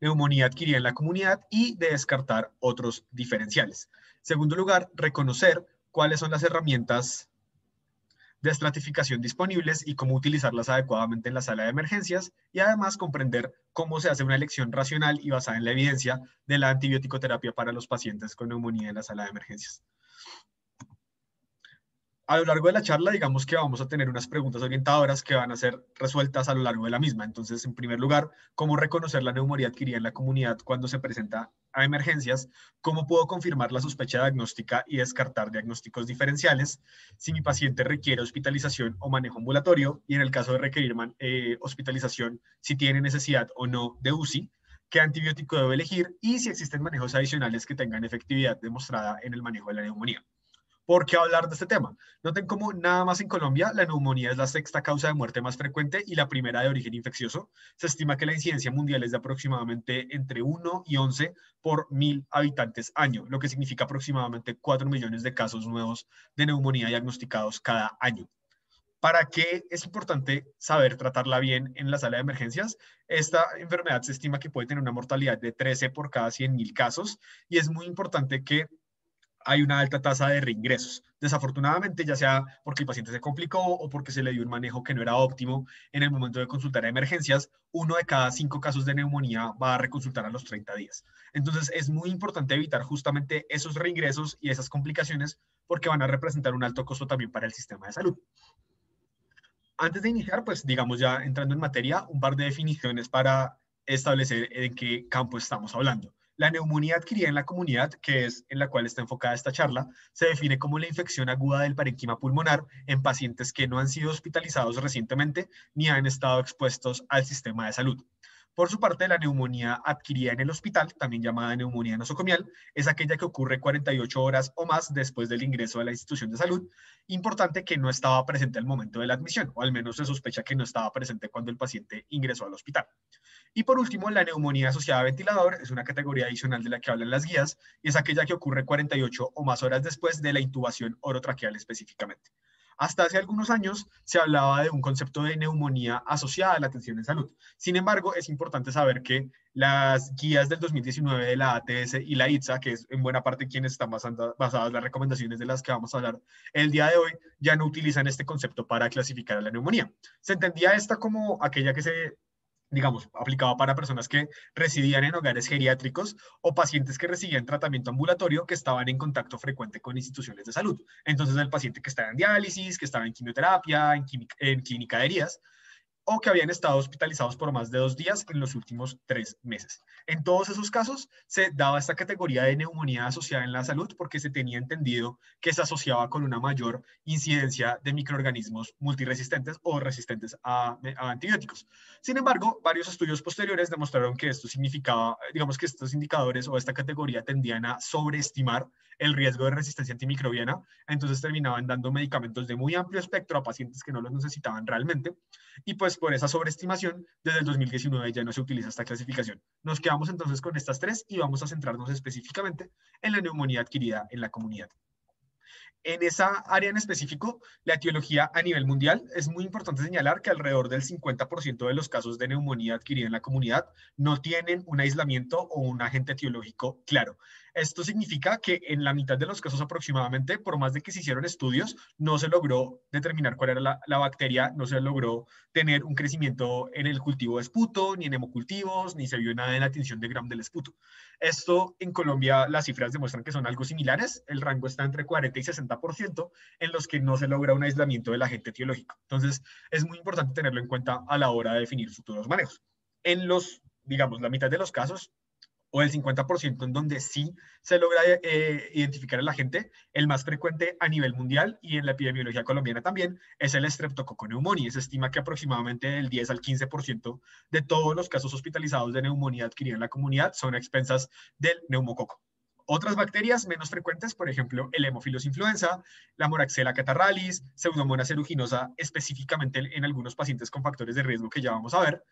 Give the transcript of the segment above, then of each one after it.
neumonía adquirida en la comunidad y de descartar otros diferenciales. Segundo lugar, reconocer cuáles son las herramientas de estratificación disponibles y cómo utilizarlas adecuadamente en la sala de emergencias y además comprender cómo se hace una elección racional y basada en la evidencia de la antibiótico-terapia para los pacientes con neumonía en la sala de emergencias. A lo largo de la charla, digamos que vamos a tener unas preguntas orientadoras que van a ser resueltas a lo largo de la misma. Entonces, en primer lugar, ¿cómo reconocer la neumonía adquirida en la comunidad cuando se presenta a emergencias? ¿Cómo puedo confirmar la sospecha diagnóstica y descartar diagnósticos diferenciales? Si mi paciente requiere hospitalización o manejo ambulatorio, y en el caso de requerir hospitalización, si tiene necesidad o no de UCI, qué antibiótico debo elegir y si existen manejos adicionales que tengan efectividad demostrada en el manejo de la neumonía. ¿Por qué hablar de este tema? Noten cómo nada más en Colombia la neumonía es la sexta causa de muerte más frecuente y la primera de origen infeccioso. Se estima que la incidencia mundial es de aproximadamente entre 1 y 11 por 1.000 habitantes año, lo que significa aproximadamente 4 millones de casos nuevos de neumonía diagnosticados cada año. ¿Para qué es importante saber tratarla bien en la sala de emergencias? Esta enfermedad se estima que puede tener una mortalidad de 13 por cada 100.000 casos y es muy importante que hay una alta tasa de reingresos. Desafortunadamente, ya sea porque el paciente se complicó o porque se le dio un manejo que no era óptimo en el momento de consultar a emergencias, 1 de cada 5 casos de neumonía va a reconsultar a los 30 días. Entonces, es muy importante evitar justamente esos reingresos y esas complicaciones porque van a representar un alto costo también para el sistema de salud. Antes de iniciar, pues digamos ya entrando en materia, un par de definiciones para establecer en qué campo estamos hablando. La neumonía adquirida en la comunidad, que es en la cual está enfocada esta charla, se define como la infección aguda del parénquima pulmonar en pacientes que no han sido hospitalizados recientemente ni han estado expuestos al sistema de salud. Por su parte, la neumonía adquirida en el hospital, también llamada neumonía nosocomial, es aquella que ocurre 48 horas o más después del ingreso a la institución de salud. Importante que no estaba presente al momento de la admisión, o al menos se sospecha que no estaba presente cuando el paciente ingresó al hospital. Y por último, la neumonía asociada a ventilador es una categoría adicional de la que hablan las guías y es aquella que ocurre 48 o más horas después de la intubación orotraqueal específicamente. Hasta hace algunos años se hablaba de un concepto de neumonía asociada a la atención en salud. Sin embargo, es importante saber que las guías del 2019 de la ATS y la ITSA, que es en buena parte quienes están basadas las recomendaciones de las que vamos a hablar el día de hoy, ya no utilizan este concepto para clasificar a la neumonía. Se entendía esta como aquella que se digamos, aplicaba para personas que residían en hogares geriátricos o pacientes que recibían tratamiento ambulatorio que estaban en contacto frecuente con instituciones de salud. Entonces, el paciente que estaba en diálisis, que estaba en quimioterapia, en clínica de heridas, o que habían estado hospitalizados por más de 2 días en los últimos 3 meses. En todos esos casos se daba esta categoría de neumonía asociada en la salud porque se tenía entendido que se asociaba con una mayor incidencia de microorganismos multiresistentes o resistentes a antibióticos. Sin embargo, varios estudios posteriores demostraron que esto significaba, digamos que estos indicadores o esta categoría tendían a sobreestimar el riesgo de resistencia antimicrobiana, entonces terminaban dando medicamentos de muy amplio espectro a pacientes que no los necesitaban realmente, y pues por esa sobreestimación, desde el 2019 ya no se utiliza esta clasificación. Nos quedamos entonces con estas tres y vamos a centrarnos específicamente en la neumonía adquirida en la comunidad. En esa área en específico, la etiología a nivel mundial, es muy importante señalar que alrededor del 50% de los casos de neumonía adquirida en la comunidad no tienen un aislamiento o un agente etiológico claro. Esto significa que en la mitad de los casos aproximadamente, por más de que se hicieron estudios, no se logró determinar cuál era la bacteria, no se logró tener un crecimiento en el cultivo de esputo, ni en hemocultivos, ni se vio nada en la tinción de Gram del esputo. Esto en Colombia las cifras demuestran que son algo similares, el rango está entre 40 y 60% en los que no se logra un aislamiento del agente etiológico. Entonces es muy importante tenerlo en cuenta a la hora de definir futuros manejos. En los, digamos, la mitad de los casos, o el 50% en donde sí se logra identificar el agente, el más frecuente a nivel mundial y en la epidemiología colombiana también es el Streptococcus pneumoniae. Se estima que aproximadamente del 10 al 15% de todos los casos hospitalizados de neumonía adquirida en la comunidad son a expensas del neumococo. Otras bacterias menos frecuentes, por ejemplo, el Haemophilus influenza, la Moraxella catarrhalis, Pseudomonas aeruginosa, específicamente en algunos pacientes con factores de riesgo que ya vamos a ver.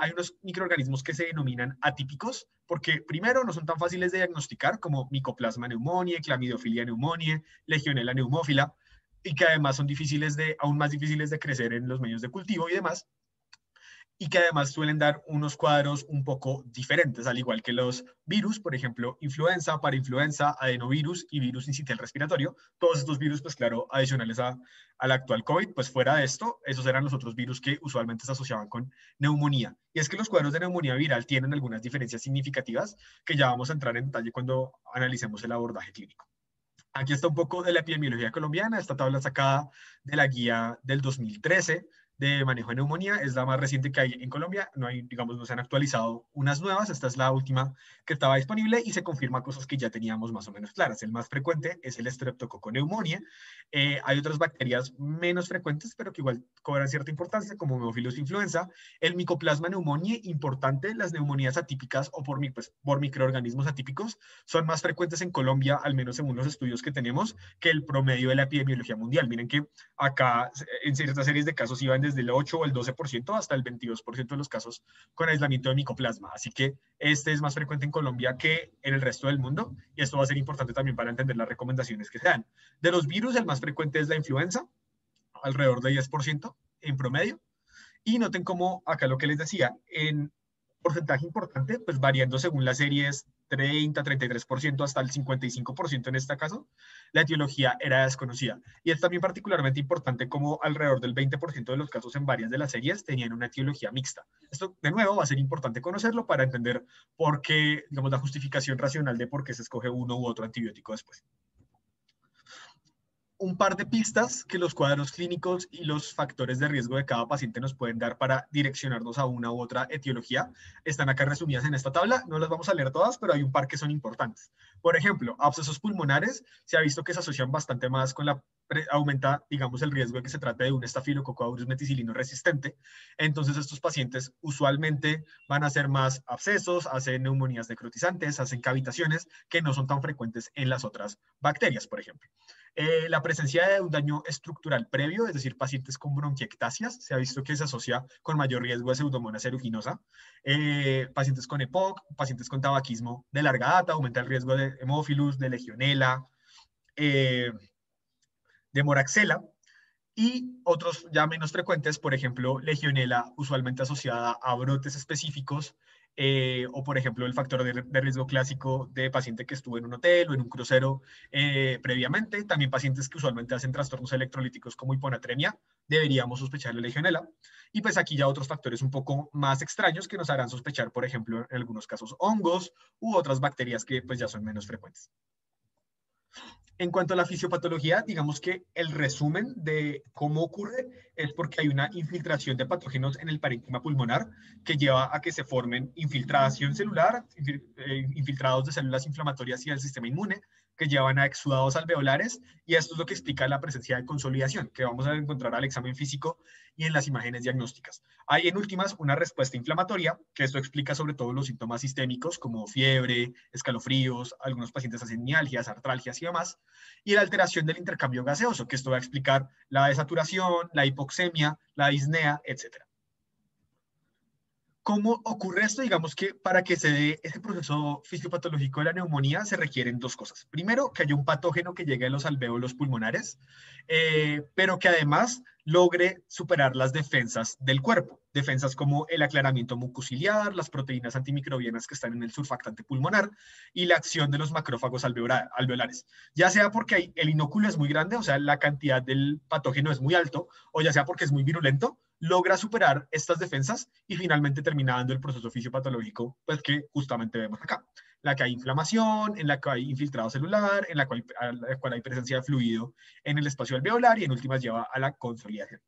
Hay unos microorganismos que se denominan atípicos porque primero no son tan fáciles de diagnosticar como Mycoplasma pneumoniae, Chlamydophila pneumoniae, Legionella pneumófila y que además son aún más difíciles de crecer en los medios de cultivo y demás. y que además suelen dar unos cuadros un poco diferentes, al igual que los virus, por ejemplo, influenza, parainfluenza, adenovirus y virus sincitial respiratorio. Todos estos virus, pues claro, adicionales al actual COVID, pues fuera de esto, esos eran los otros virus que usualmente se asociaban con neumonía. Y es que los cuadros de neumonía viral tienen algunas diferencias significativas que ya vamos a entrar en detalle cuando analicemos el abordaje clínico. Aquí está un poco de la epidemiología colombiana, esta tabla sacada de la guía del 2013 de manejo de neumonía, es la más reciente que hay en Colombia, no hay, digamos, no se han actualizado unas nuevas, esta es la última que estaba disponible y se confirma cosas que ya teníamos más o menos claras. El más frecuente es el Streptococcus pneumoniae, hay otras bacterias menos frecuentes, pero que igual cobran cierta importancia, como Haemophilus influenza, el Mycoplasma pneumoniae, importante, las neumonías atípicas o por microorganismos atípicos son más frecuentes en Colombia, al menos según los estudios que tenemos, que el promedio de la epidemiología mundial. Miren que acá en ciertas series de casos iban desde el 8 o el 12% hasta el 22% de los casos con aislamiento de micoplasma. Así que este es más frecuente en Colombia que en el resto del mundo y esto va a ser importante también para entender las recomendaciones que se dan. De los virus, el más frecuente es la influenza, alrededor de 10% en promedio. Y noten cómo acá lo que les decía, en porcentaje importante, pues variando según las series 30, 33% hasta el 55% en este caso, la etiología era desconocida. Y es también particularmente importante como alrededor del 20% de los casos en varias de las series tenían una etiología mixta. Esto, de nuevo, va a ser importante conocerlo para entender por qué, digamos, la justificación racional de por qué se escoge uno u otro antibiótico después. Un par de pistas que los cuadros clínicos y los factores de riesgo de cada paciente nos pueden dar para direccionarnos a una u otra etiología están acá resumidas en esta tabla. No las vamos a leer todas, pero hay un par que son importantes. Por ejemplo, abscesos pulmonares se ha visto que se asocian bastante más con aumenta, digamos, el riesgo de que se trate de un estafilococo aureus meticilino resistente. Entonces, estos pacientes usualmente van a hacer más abscesos, hacen neumonías necrotizantes, hacen cavitaciones que no son tan frecuentes en las otras bacterias, por ejemplo. La presencia de un daño estructural previo, es decir, pacientes con bronquiectasias, se ha visto que se asocia con mayor riesgo de Pseudomonas aeruginosa. Pacientes con EPOC, pacientes con tabaquismo de larga data, aumenta el riesgo de hemófilus, de legionela, de moraxela. Y otros ya menos frecuentes, por ejemplo, legionela, usualmente asociada a brotes específicos, o por ejemplo el factor de riesgo clásico de paciente que estuvo en un hotel o en un crucero previamente, también pacientes que usualmente hacen trastornos electrolíticos como hiponatremia, deberíamos sospechar la legionela. Y pues aquí ya otros factores un poco más extraños que nos harán sospechar, por ejemplo, en algunos casos hongos u otras bacterias que pues ya son menos frecuentes. En cuanto a la fisiopatología, digamos que el resumen de cómo ocurre es porque hay una infiltración de patógenos en el parénquima pulmonar que lleva a que se formen infiltración celular, infiltrados de células inflamatorias y del sistema inmune, que llevan a exudados alveolares, y esto es lo que explica la presencia de consolidación, que vamos a encontrar al examen físico y en las imágenes diagnósticas. Hay en últimas una respuesta inflamatoria, que esto explica sobre todo los síntomas sistémicos como fiebre, escalofríos, algunos pacientes hacen mialgias, artralgias y demás, y la alteración del intercambio gaseoso, que esto va a explicar la desaturación, la hipoxemia, la disnea, etc. ¿Cómo ocurre esto? Digamos que para que se dé ese proceso fisiopatológico de la neumonía se requieren dos cosas. Primero, que haya un patógeno que llegue a los alvéolos pulmonares, pero que además logre superar las defensas del cuerpo. Defensas como el aclaramiento mucociliar, las proteínas antimicrobianas que están en el surfactante pulmonar y la acción de los macrófagos alveolares. Ya sea porque el inóculo es muy grande, o sea, la cantidad del patógeno es muy alto, o ya sea porque es muy virulento, logra superar estas defensas y finalmente termina dando el proceso fisiopatológico pues, que justamente vemos acá. La que hay inflamación, en la que hay infiltrado celular, en la cual hay presencia de fluido en el espacio alveolar y en últimas lleva a la consolidación.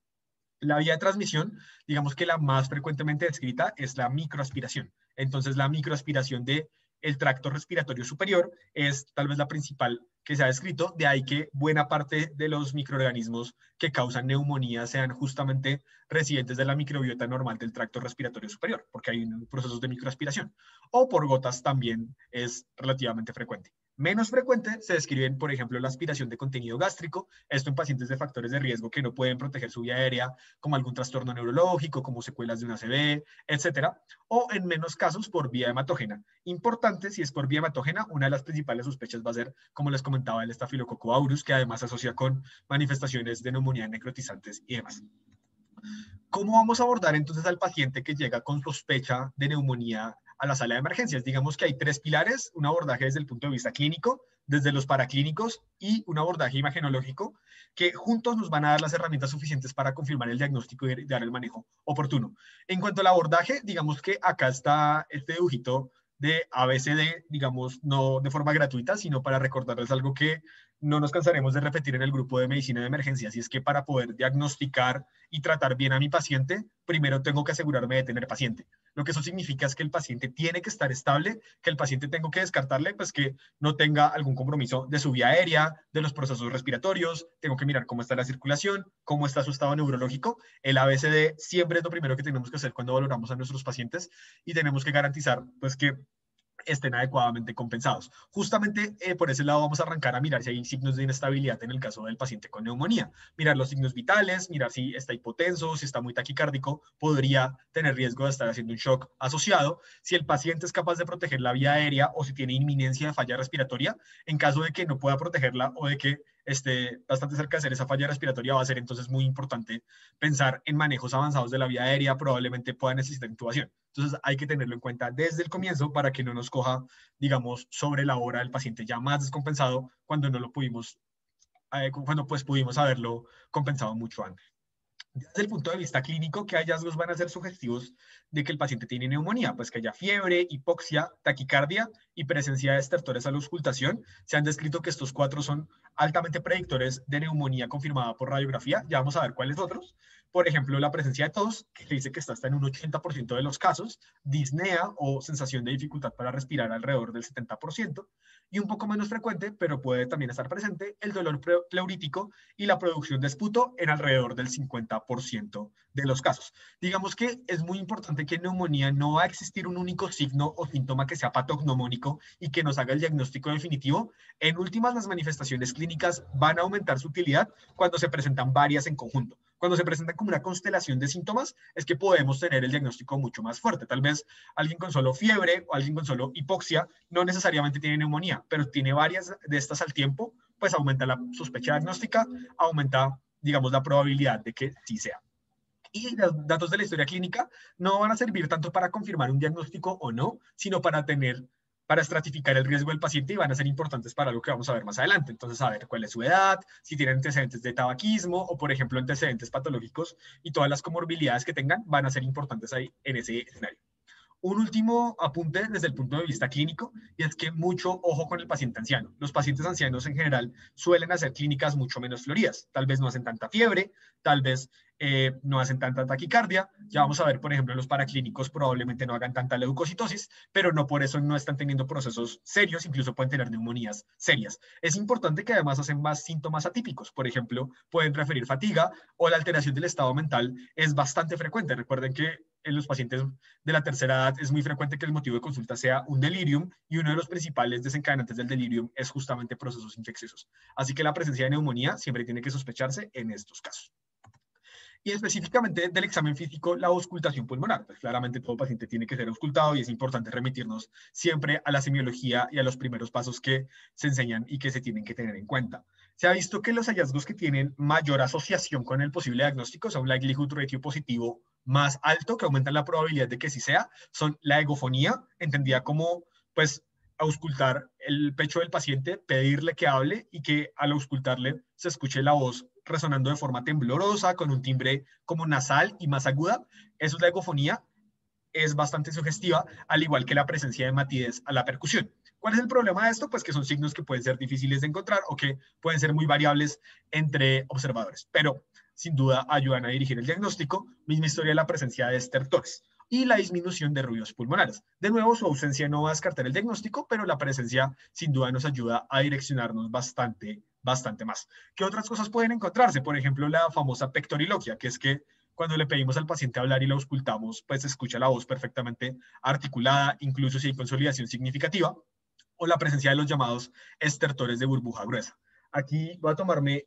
La vía de transmisión, digamos que la más frecuentemente descrita es la microaspiración. Entonces, la microaspiración de el tracto respiratorio superior es tal vez la principal que se ha descrito, de ahí que buena parte de los microorganismos que causan neumonía sean justamente residentes de la microbiota normal del tracto respiratorio superior, porque hay procesos de microaspiración. O por gotas también es relativamente frecuente. Menos frecuente se describen, por ejemplo, la aspiración de contenido gástrico, esto en pacientes de factores de riesgo que no pueden proteger su vía aérea, como algún trastorno neurológico, como secuelas de una ACV, etcétera, o en menos casos por vía hematógena. Importante, si es por vía hematógena, una de las principales sospechas va a ser, como les comentaba, el estafilococo aureus, que además se asocia con manifestaciones de neumonía necrotizantes y demás. ¿Cómo vamos a abordar entonces al paciente que llega con sospecha de neumonía a la sala de emergencias? Digamos que hay tres pilares: un abordaje desde el punto de vista clínico, desde los paraclínicos y un abordaje imagenológico, que juntos nos van a dar las herramientas suficientes para confirmar el diagnóstico y dar el manejo oportuno. En cuanto al abordaje, digamos que acá está este dibujito de ABCD, digamos, no de forma gratuita, sino para recordarles algo que no nos cansaremos de repetir en el grupo de medicina de emergencias, y es que para poder diagnosticar y tratar bien a mi paciente, primero tengo que asegurarme de tener paciente. Lo que eso significa es que el paciente tiene que estar estable, que el paciente tengo que descartarle, pues que no tenga algún compromiso de su vía aérea, de los procesos respiratorios, tengo que mirar cómo está la circulación, cómo está su estado neurológico. El ABCD siempre es lo primero que tenemos que hacer cuando valoramos a nuestros pacientes, y tenemos que garantizar pues que estén adecuadamente compensados. Justamente por ese lado vamos a arrancar a mirar si hay signos de inestabilidad en el caso del paciente con neumonía. Mirar los signos vitales, mirar si está hipotenso, si está muy taquicárdico, podría tener riesgo de estar haciendo un shock asociado. Si el paciente es capaz de proteger la vía aérea o si tiene inminencia de falla respiratoria, en caso de que no pueda protegerla o de que esté bastante cerca de hacer esa falla respiratoria, va a ser entonces muy importante pensar en manejos avanzados de la vía aérea, probablemente pueda necesitar intubación. Entonces hay que tenerlo en cuenta desde el comienzo para que no nos coja, digamos, sobre la hora el paciente ya más descompensado cuando no lo pudimos, cuando pues pudimos haberlo compensado mucho antes. Desde el punto de vista clínico, ¿qué hallazgos van a ser sugestivos de que el paciente tiene neumonía? Pues que haya fiebre, hipoxia, taquicardia y presencia de estertores a la auscultación. Se han descrito que estos cuatro son altamente predictores de neumonía confirmada por radiografía. Ya vamos a ver cuáles otros. Por ejemplo, la presencia de tos, que dice que está hasta en un 80% de los casos, disnea o sensación de dificultad para respirar alrededor del 70%, y un poco menos frecuente, pero puede también estar presente, el dolor pleurítico y la producción de esputo en alrededor del 50% de los casos. Digamos que es muy importante que en neumonía no va a existir un único signo o síntoma que sea patognomónico y que nos haga el diagnóstico definitivo. En últimas, las manifestaciones clínicas van a aumentar su utilidad cuando se presentan varias en conjunto. Cuando se presentan como una constelación de síntomas, es que podemos tener el diagnóstico mucho más fuerte. Tal vez alguien con solo fiebre o alguien con solo hipoxia no necesariamente tiene neumonía, pero tiene varias de estas al tiempo, pues aumenta la sospecha diagnóstica, aumenta, digamos, la probabilidad de que sí sea. Y los datos de la historia clínica no van a servir tanto para confirmar un diagnóstico o no, sino para estratificar el riesgo del paciente, y van a ser importantes para lo que vamos a ver más adelante. Entonces, saber cuál es su edad, si tienen antecedentes de tabaquismo o, por ejemplo, antecedentes patológicos, y todas las comorbilidades que tengan van a ser importantes ahí en ese escenario. Un último apunte desde el punto de vista clínico, y es que mucho ojo con el paciente anciano. Los pacientes ancianos en general suelen hacer clínicas mucho menos floridas. Tal vez no hacen tanta fiebre, tal vez no hacen tanta taquicardia. Ya vamos a ver, por ejemplo, en los paraclínicos probablemente no hagan tanta leucocitosis, pero no por eso no están teniendo procesos serios, incluso pueden tener neumonías serias. Es importante que además hacen más síntomas atípicos. Por ejemplo, pueden referir fatiga, o la alteración del estado mental es bastante frecuente. Recuerden que en los pacientes de la tercera edad es muy frecuente que el motivo de consulta sea un delirium, y uno de los principales desencadenantes del delirium es justamente procesos infecciosos. Así que la presencia de neumonía siempre tiene que sospecharse en estos casos. Y específicamente del examen físico, la auscultación pulmonar. Pues claramente todo paciente tiene que ser auscultado, y es importante remitirnos siempre a la semiología y a los primeros pasos que se enseñan y que se tienen que tener en cuenta. Se ha visto que los hallazgos que tienen mayor asociación con el posible diagnóstico, son un likelihood ratio positivo más alto, que aumentan la probabilidad de que sí sea, son la egofonía, entendida como, pues, auscultar el pecho del paciente, pedirle que hable y que al auscultarle se escuche la voz resonando de forma temblorosa, con un timbre como nasal y más aguda. Eso es la egofonía. Es bastante sugestiva, al igual que la presencia de matidez a la percusión. ¿Cuál es el problema de esto? Pues que son signos que pueden ser difíciles de encontrar o que pueden ser muy variables entre observadores, pero sin duda ayudan a dirigir el diagnóstico. Misma historia de la presencia de estertores y la disminución de ruidos pulmonares. De nuevo, su ausencia no va a descartar el diagnóstico, pero la presencia sin duda nos ayuda a direccionarnos bastante más. ¿Qué otras cosas pueden encontrarse? Por ejemplo, la famosa pectoriloquia, que es que cuando le pedimos al paciente hablar y lo auscultamos, pues se escucha la voz perfectamente articulada, incluso si hay consolidación significativa, o la presencia de los llamados estertores de burbuja gruesa. Aquí voy a tomarme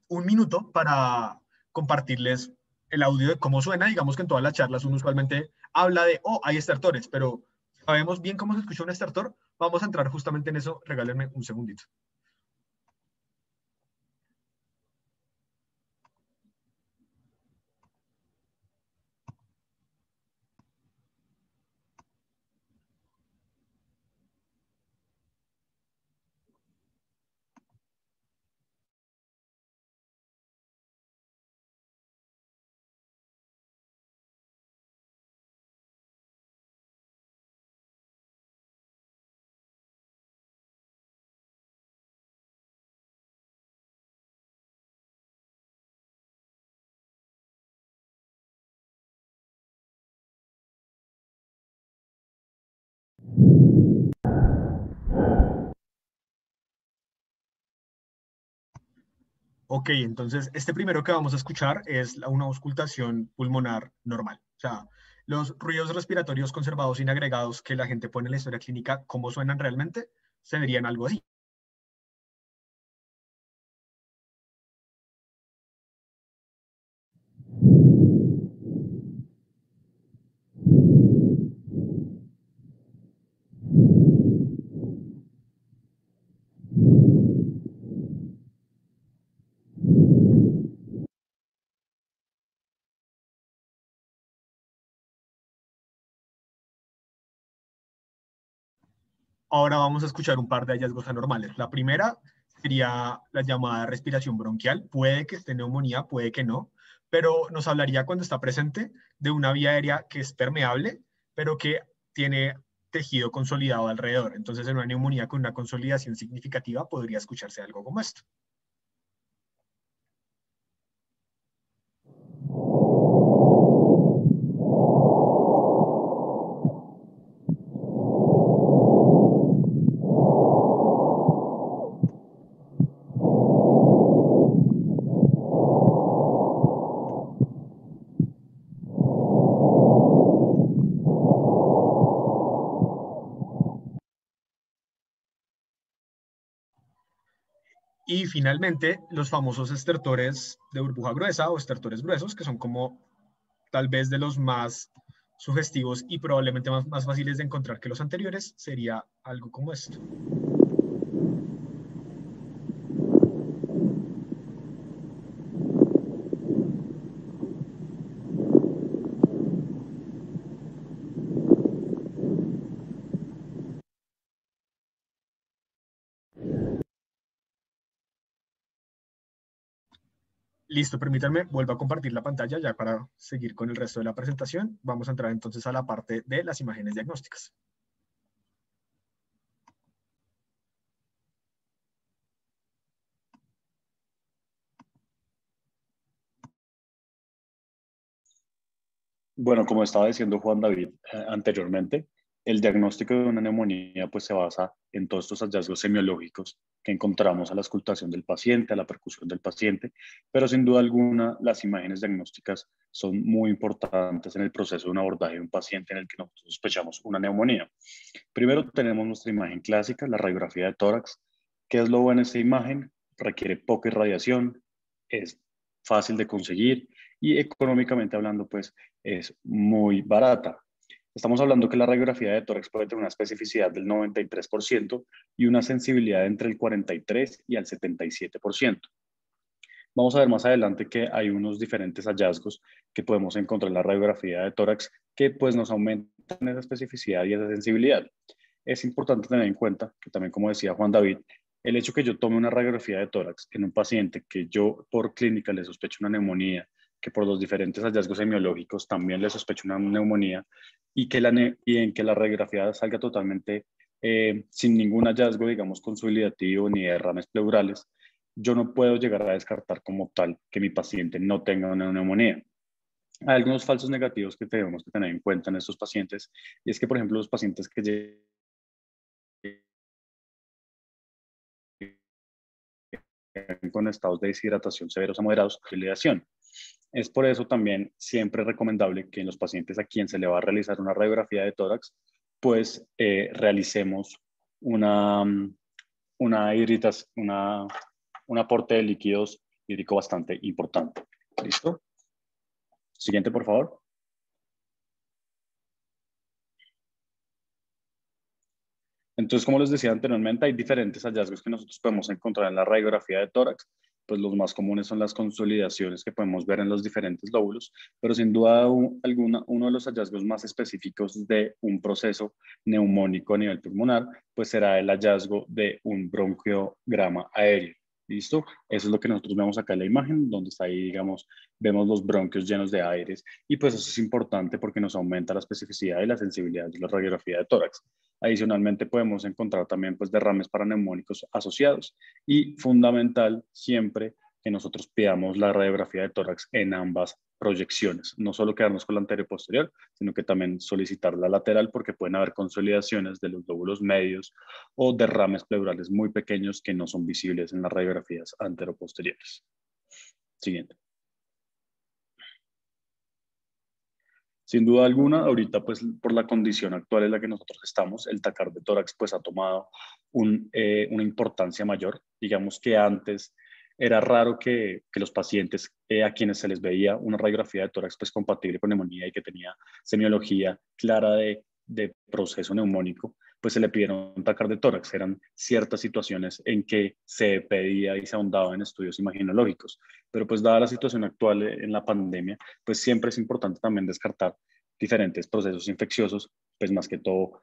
un minuto para compartirles el audio de cómo suena. Digamos que en todas las charlas uno usualmente habla de, oh, hay estertores, pero ¿sabemos bien cómo se escucha un estertor? Vamos a entrar justamente en eso. Regálenme un segundito. Ok, entonces este primero que vamos a escuchar es una auscultación pulmonar normal. O sea, los ruidos respiratorios conservados sin agregados que la gente pone en la historia clínica, ¿cómo suenan realmente? Serían algo así. Ahora vamos a escuchar un par de hallazgos anormales. La primera sería la llamada respiración bronquial. Puede que esté neumonía, puede que no, pero nos hablaría cuando está presente de una vía aérea que es permeable, pero que tiene tejido consolidado alrededor. Entonces, en una neumonía con una consolidación significativa podría escucharse algo como esto. Y finalmente, los famosos estertores de burbuja gruesa o estertores gruesos, que son como tal vez de los más sugestivos y probablemente más fáciles de encontrar que los anteriores, sería algo como esto. Listo, permítanme, vuelvo a compartir la pantalla ya para seguir con el resto de la presentación. Vamos a entrar entonces a la parte de las imágenes diagnósticas. Bueno, como estaba diciendo Juan David anteriormente, el diagnóstico de una neumonía pues se basa en todos estos hallazgos semiológicos que encontramos a la auscultación del paciente, a la percusión del paciente, pero sin duda alguna las imágenes diagnósticas son muy importantes en el proceso de un abordaje de un paciente en el que nosotros sospechamos una neumonía. Primero tenemos nuestra imagen clásica, la radiografía de tórax. ¿Qué es lo bueno de esta imagen? Requiere poca irradiación, es fácil de conseguir y económicamente hablando pues es muy barata. Estamos hablando que la radiografía de tórax puede tener una especificidad del 93% y una sensibilidad entre el 43 y el 77%. Vamos a ver más adelante que hay unos diferentes hallazgos que podemos encontrar en la radiografía de tórax que pues nos aumentan esa especificidad y esa sensibilidad. Es importante tener en cuenta que también, como decía Juan David, el hecho que yo tome una radiografía de tórax en un paciente que yo por clínica le sospecho una neumonía, que por los diferentes hallazgos semiológicos también le sospecho una neumonía y en que la radiografía salga totalmente sin ningún hallazgo, digamos, consolidativo ni de derrames pleurales, yo no puedo llegar a descartar como tal que mi paciente no tenga una neumonía. Hay algunos falsos negativos que tenemos que tener en cuenta en estos pacientes, y es que, por ejemplo, los pacientes que llegan con estados de deshidratación severos a moderados, hidratación. Es por eso también siempre recomendable que en los pacientes a quien se le va a realizar una radiografía de tórax, pues realicemos una, una, un aporte de líquidos hídrico bastante importante. ¿Listo? Siguiente, por favor. Entonces, como les decía anteriormente, hay diferentes hallazgos que nosotros podemos encontrar en la radiografía de tórax. Pues los más comunes son las consolidaciones que podemos ver en los diferentes lóbulos, pero sin duda alguna, uno de los hallazgos más específicos de un proceso neumónico a nivel pulmonar, pues será el hallazgo de un bronquiograma aéreo. ¿Listo? Eso es lo que nosotros vemos acá en la imagen, donde está ahí, digamos, vemos los bronquios llenos de aires, y pues eso es importante porque nos aumenta la especificidad y la sensibilidad de la radiografía de tórax. Adicionalmente podemos encontrar también pues derrames paraneumónicos asociados y fundamental siempre que nosotros pidamos la radiografía de tórax en ambas proyecciones, no solo quedarnos con la anterior y posterior, sino que también solicitar la lateral porque pueden haber consolidaciones de los lóbulos medios o derrames pleurales muy pequeños que no son visibles en las radiografías anteroposteriores. Siguiente. Sin duda alguna, ahorita pues por la condición actual en la que nosotros estamos, el TACAR de tórax pues ha tomado una importancia mayor. Digamos que antes era raro que los pacientes a quienes se les veía una radiografía de tórax pues compatible con neumonía y que tenía semiología clara de proceso neumónico, pues se le pidieron un TACAR de tórax. Eran ciertas situaciones en que se pedía y se ahondaba en estudios imaginológicos. Pero pues dada la situación actual en la pandemia, pues siempre es importante también descartar diferentes procesos infecciosos, pues más que todo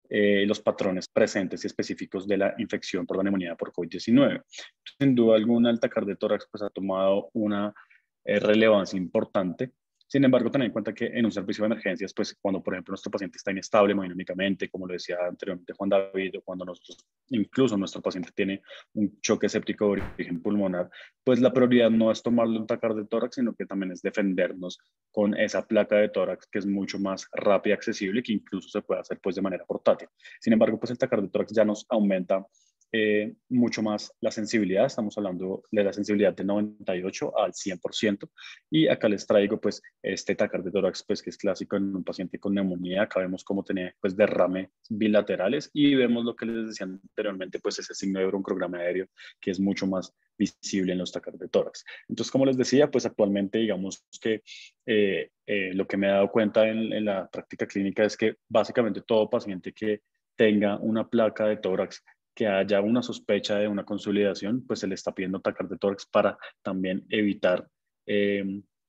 los patrones presentes y específicos de la infección por la neumonía por COVID-19. Sin duda alguna, el TACAR de tórax pues, ha tomado una relevancia importante. Sin embargo, tener en cuenta que en un servicio de emergencias, pues cuando, por ejemplo, nuestro paciente está inestable hemodinámicamente, como lo decía anteriormente Juan David, o cuando incluso nuestro paciente tiene un choque séptico de origen pulmonar, pues la prioridad no es tomarle un TACAR de tórax, sino que también es defendernos con esa placa de tórax que es mucho más rápida y accesible, que incluso se puede hacer pues de manera portátil. Sin embargo, pues el TACAR de tórax ya nos aumenta mucho más la sensibilidad. Estamos hablando de la sensibilidad de 98 al 100%. Y acá les traigo pues este TACAR de tórax pues que es clásico en un paciente con neumonía. Acá vemos cómo tiene pues derrames bilaterales y vemos lo que les decía anteriormente, pues ese signo de broncograma aéreo que es mucho más visible en los TACAR de tórax. Entonces, como les decía, pues actualmente digamos que lo que me he dado cuenta en la práctica clínica es que básicamente todo paciente que tenga una placa de tórax, que haya una sospecha de una consolidación, pues se le está pidiendo TACAR de tórax para también evitar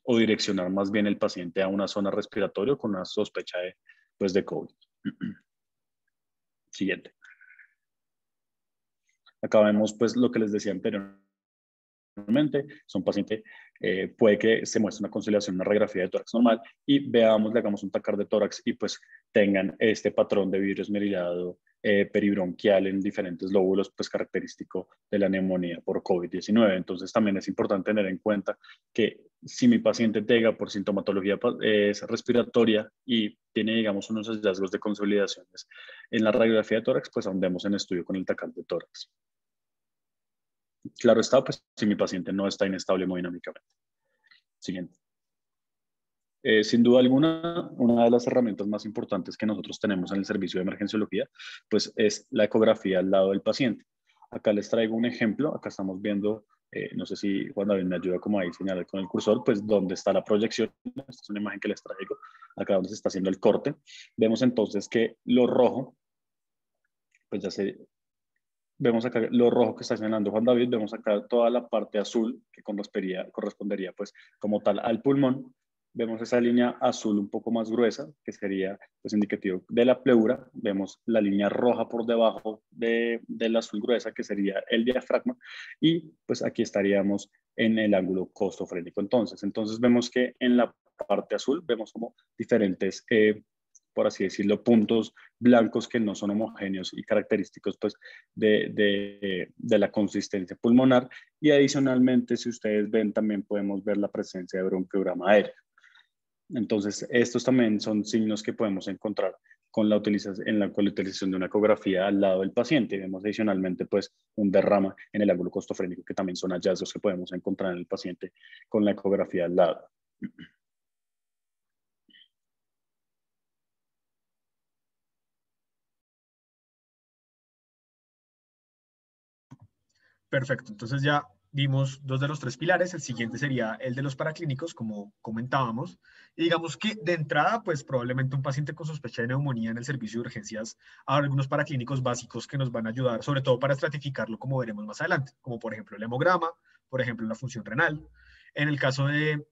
o direccionar más bien el paciente a una zona respiratoria con una sospecha pues de COVID. Siguiente. Acá vemos pues lo que les decía anteriormente. Son pacientes, puede que se muestre una consolidación, una radiografía de tórax normal y veamos, le hagamos un TACAR de tórax y pues tengan este patrón de vidrio esmerilado peribronquial en diferentes lóbulos, pues característico de la neumonía por COVID-19. Entonces también es importante tener en cuenta que si mi paciente tenga por sintomatología respiratoria y tiene, digamos, unos hallazgos de consolidaciones en la radiografía de tórax, pues ahondemos en estudio con el TACAR de tórax. Claro está, pues si mi paciente no está inestable hemodinámicamente. Siguiente. Sin duda alguna, una de las herramientas más importantes que nosotros tenemos en el servicio de emergenciología, pues es la ecografía al lado del paciente. Acá les traigo un ejemplo. Acá estamos viendo, no sé si Juan David me ayuda como ahí a señalar con el cursor, pues dónde está la proyección. Esta es una imagen que les traigo, acá donde se está haciendo el corte. Vemos entonces que lo rojo, pues ya se... Vemos acá lo rojo que está señalando Juan David, vemos acá toda la parte azul que correspondería pues como tal al pulmón. Vemos esa línea azul un poco más gruesa, que sería pues indicativo de la pleura. Vemos la línea roja por debajo del azul gruesa, que sería el diafragma. Y pues aquí estaríamos en el ángulo costofrénico. Entonces vemos que en la parte azul vemos como diferentes por así decirlo, puntos blancos que no son homogéneos y característicos pues, de la consistencia pulmonar. Y adicionalmente, si ustedes ven, también podemos ver la presencia de bronquiograma aéreo. Entonces, estos también son signos que podemos encontrar con la utilización de una ecografía al lado del paciente. Y vemos adicionalmente pues, un derrama en el ángulo costofrénico, que también son hallazgos que podemos encontrar en el paciente con la ecografía al lado. Perfecto, entonces ya vimos dos de los tres pilares, el siguiente sería el de los paraclínicos, como comentábamos, y digamos que de entrada, pues probablemente un paciente con sospecha de neumonía en el servicio de urgencias, habrá algunos paraclínicos básicos que nos van a ayudar, sobre todo para estratificarlo, como veremos más adelante, como por ejemplo el hemograma, por ejemplo la función renal. En el caso de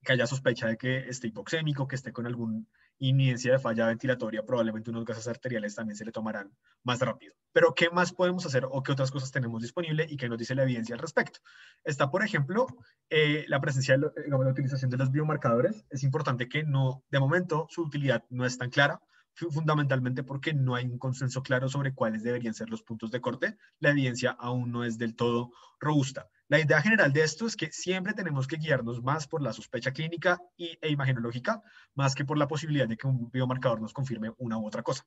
que haya sospecha de que esté hipoxémico, que esté con alguna inminencia de falla ventilatoria, probablemente unos gases arteriales también se le tomarán más rápido. Pero, ¿qué más podemos hacer o qué otras cosas tenemos disponible y qué nos dice la evidencia al respecto? Está, por ejemplo, la presencia, digamos, la utilización de los biomarcadores. Es importante que no, de momento, su utilidad no es tan clara, fundamentalmente porque no hay un consenso claro sobre cuáles deberían ser los puntos de corte. La evidencia aún no es del todo robusta. La idea general de esto es que siempre tenemos que guiarnos más por la sospecha clínica e imagenológica, más que por la posibilidad de que un biomarcador nos confirme una u otra cosa.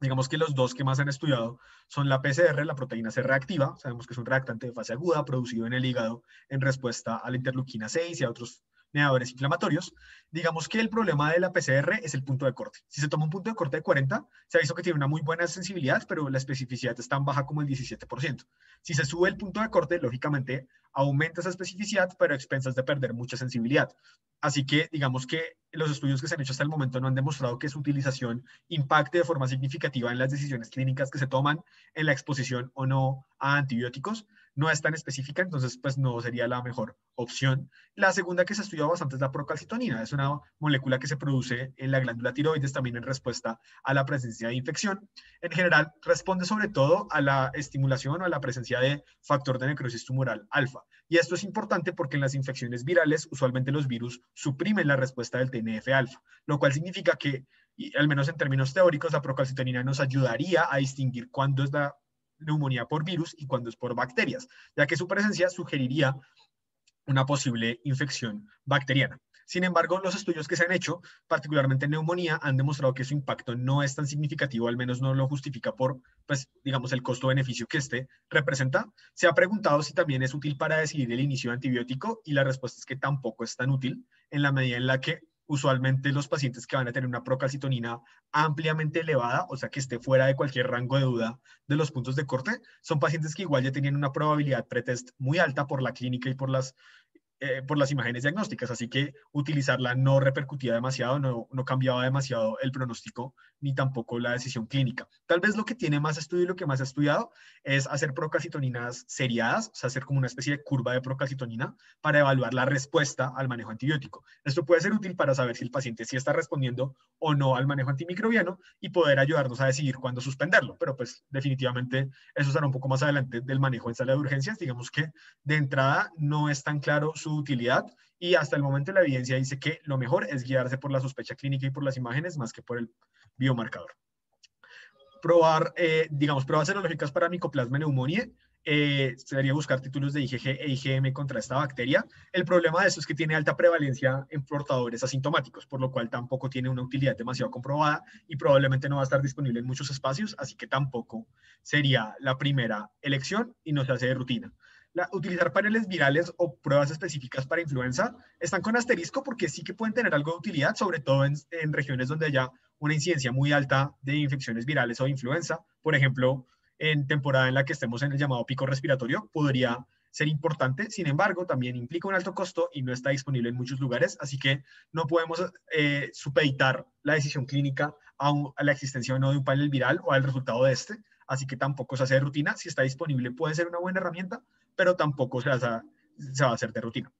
Digamos que los dos que más han estudiado son la PCR, la proteína C reactiva. Sabemos que es un reactante de fase aguda producido en el hígado en respuesta a la interleuquina 6 y a otros mediadores inflamatorios. Digamos que el problema de la PCR es el punto de corte. Si se toma un punto de corte de 40, se ha visto que tiene una muy buena sensibilidad, pero la especificidad es tan baja como el 17%. Si se sube el punto de corte, lógicamente aumenta esa especificidad, pero a expensas de perder mucha sensibilidad. Así que digamos que los estudios que se han hecho hasta el momento no han demostrado que su utilización impacte de forma significativa en las decisiones clínicas que se toman, en la exposición o no a antibióticos. No es tan específica, entonces pues no sería la mejor opción. La segunda que se ha estudiado bastante es la procalcitonina. Es una molécula que se produce en la glándula tiroides también en respuesta a la presencia de infección. En general, responde sobre todo a la estimulación o a la presencia de factor de necrosis tumoral alfa. Y esto es importante porque en las infecciones virales, usualmente los virus suprimen la respuesta del TNF-alfa, lo cual significa que, y al menos en términos teóricos, la procalcitonina nos ayudaría a distinguir cuándo es la neumonía por virus y cuándo es por bacterias, ya que su presencia sugeriría una posible infección bacteriana. Sin embargo, los estudios que se han hecho, particularmente en neumonía, han demostrado que su impacto no es tan significativo, al menos no lo justifica por, pues, digamos, el costo-beneficio que este representa. Se ha preguntado si también es útil para decidir el inicio de antibiótico y la respuesta es que tampoco es tan útil en la medida en la que usualmente los pacientes que van a tener una procalcitonina ampliamente elevada, o sea, que esté fuera de cualquier rango de duda de los puntos de corte, son pacientes que igual ya tenían una probabilidad pretest muy alta por la clínica y por las imágenes diagnósticas, así que utilizarla no repercutía demasiado, no cambiaba demasiado el pronóstico ni tampoco la decisión clínica. Tal vez lo que tiene más estudio y lo que más ha estudiado es hacer procalcitoninas seriadas, o sea, hacer como una especie de curva de procalcitonina para evaluar la respuesta al manejo antibiótico. Esto puede ser útil para saber si el paciente sí está respondiendo o no al manejo antimicrobiano y poder ayudarnos a decidir cuándo suspenderlo, pero pues definitivamente eso será un poco más adelante del manejo en sala de urgencias. Digamos que de entrada no es tan claro su utilidad y hasta el momento la evidencia dice que lo mejor es guiarse por la sospecha clínica y por las imágenes más que por el biomarcador. Digamos, pruebas serológicas para Mycoplasma pneumoniae. Sería buscar títulos de IgG e IgM contra esta bacteria. El problema de eso es que tiene alta prevalencia en portadores asintomáticos, por lo cual tampoco tiene una utilidad demasiado comprobada y probablemente no va a estar disponible en muchos espacios, así que tampoco sería la primera elección y no se hace de rutina. Utilizar paneles virales o pruebas específicas para influenza están con asterisco porque sí que pueden tener algo de utilidad, sobre todo en regiones donde haya una incidencia muy alta de infecciones virales o de influenza. Por ejemplo, en temporada en la que estemos en el llamado pico respiratorio, podría ser importante. Sin embargo, también implica un alto costo y no está disponible en muchos lugares, así que no podemos supeditar la decisión clínica a la existencia o no de un panel viral o al resultado de este, así que tampoco se hace de rutina. Si está disponible puede ser una buena herramienta, pero tampoco se va a hacer de rutina.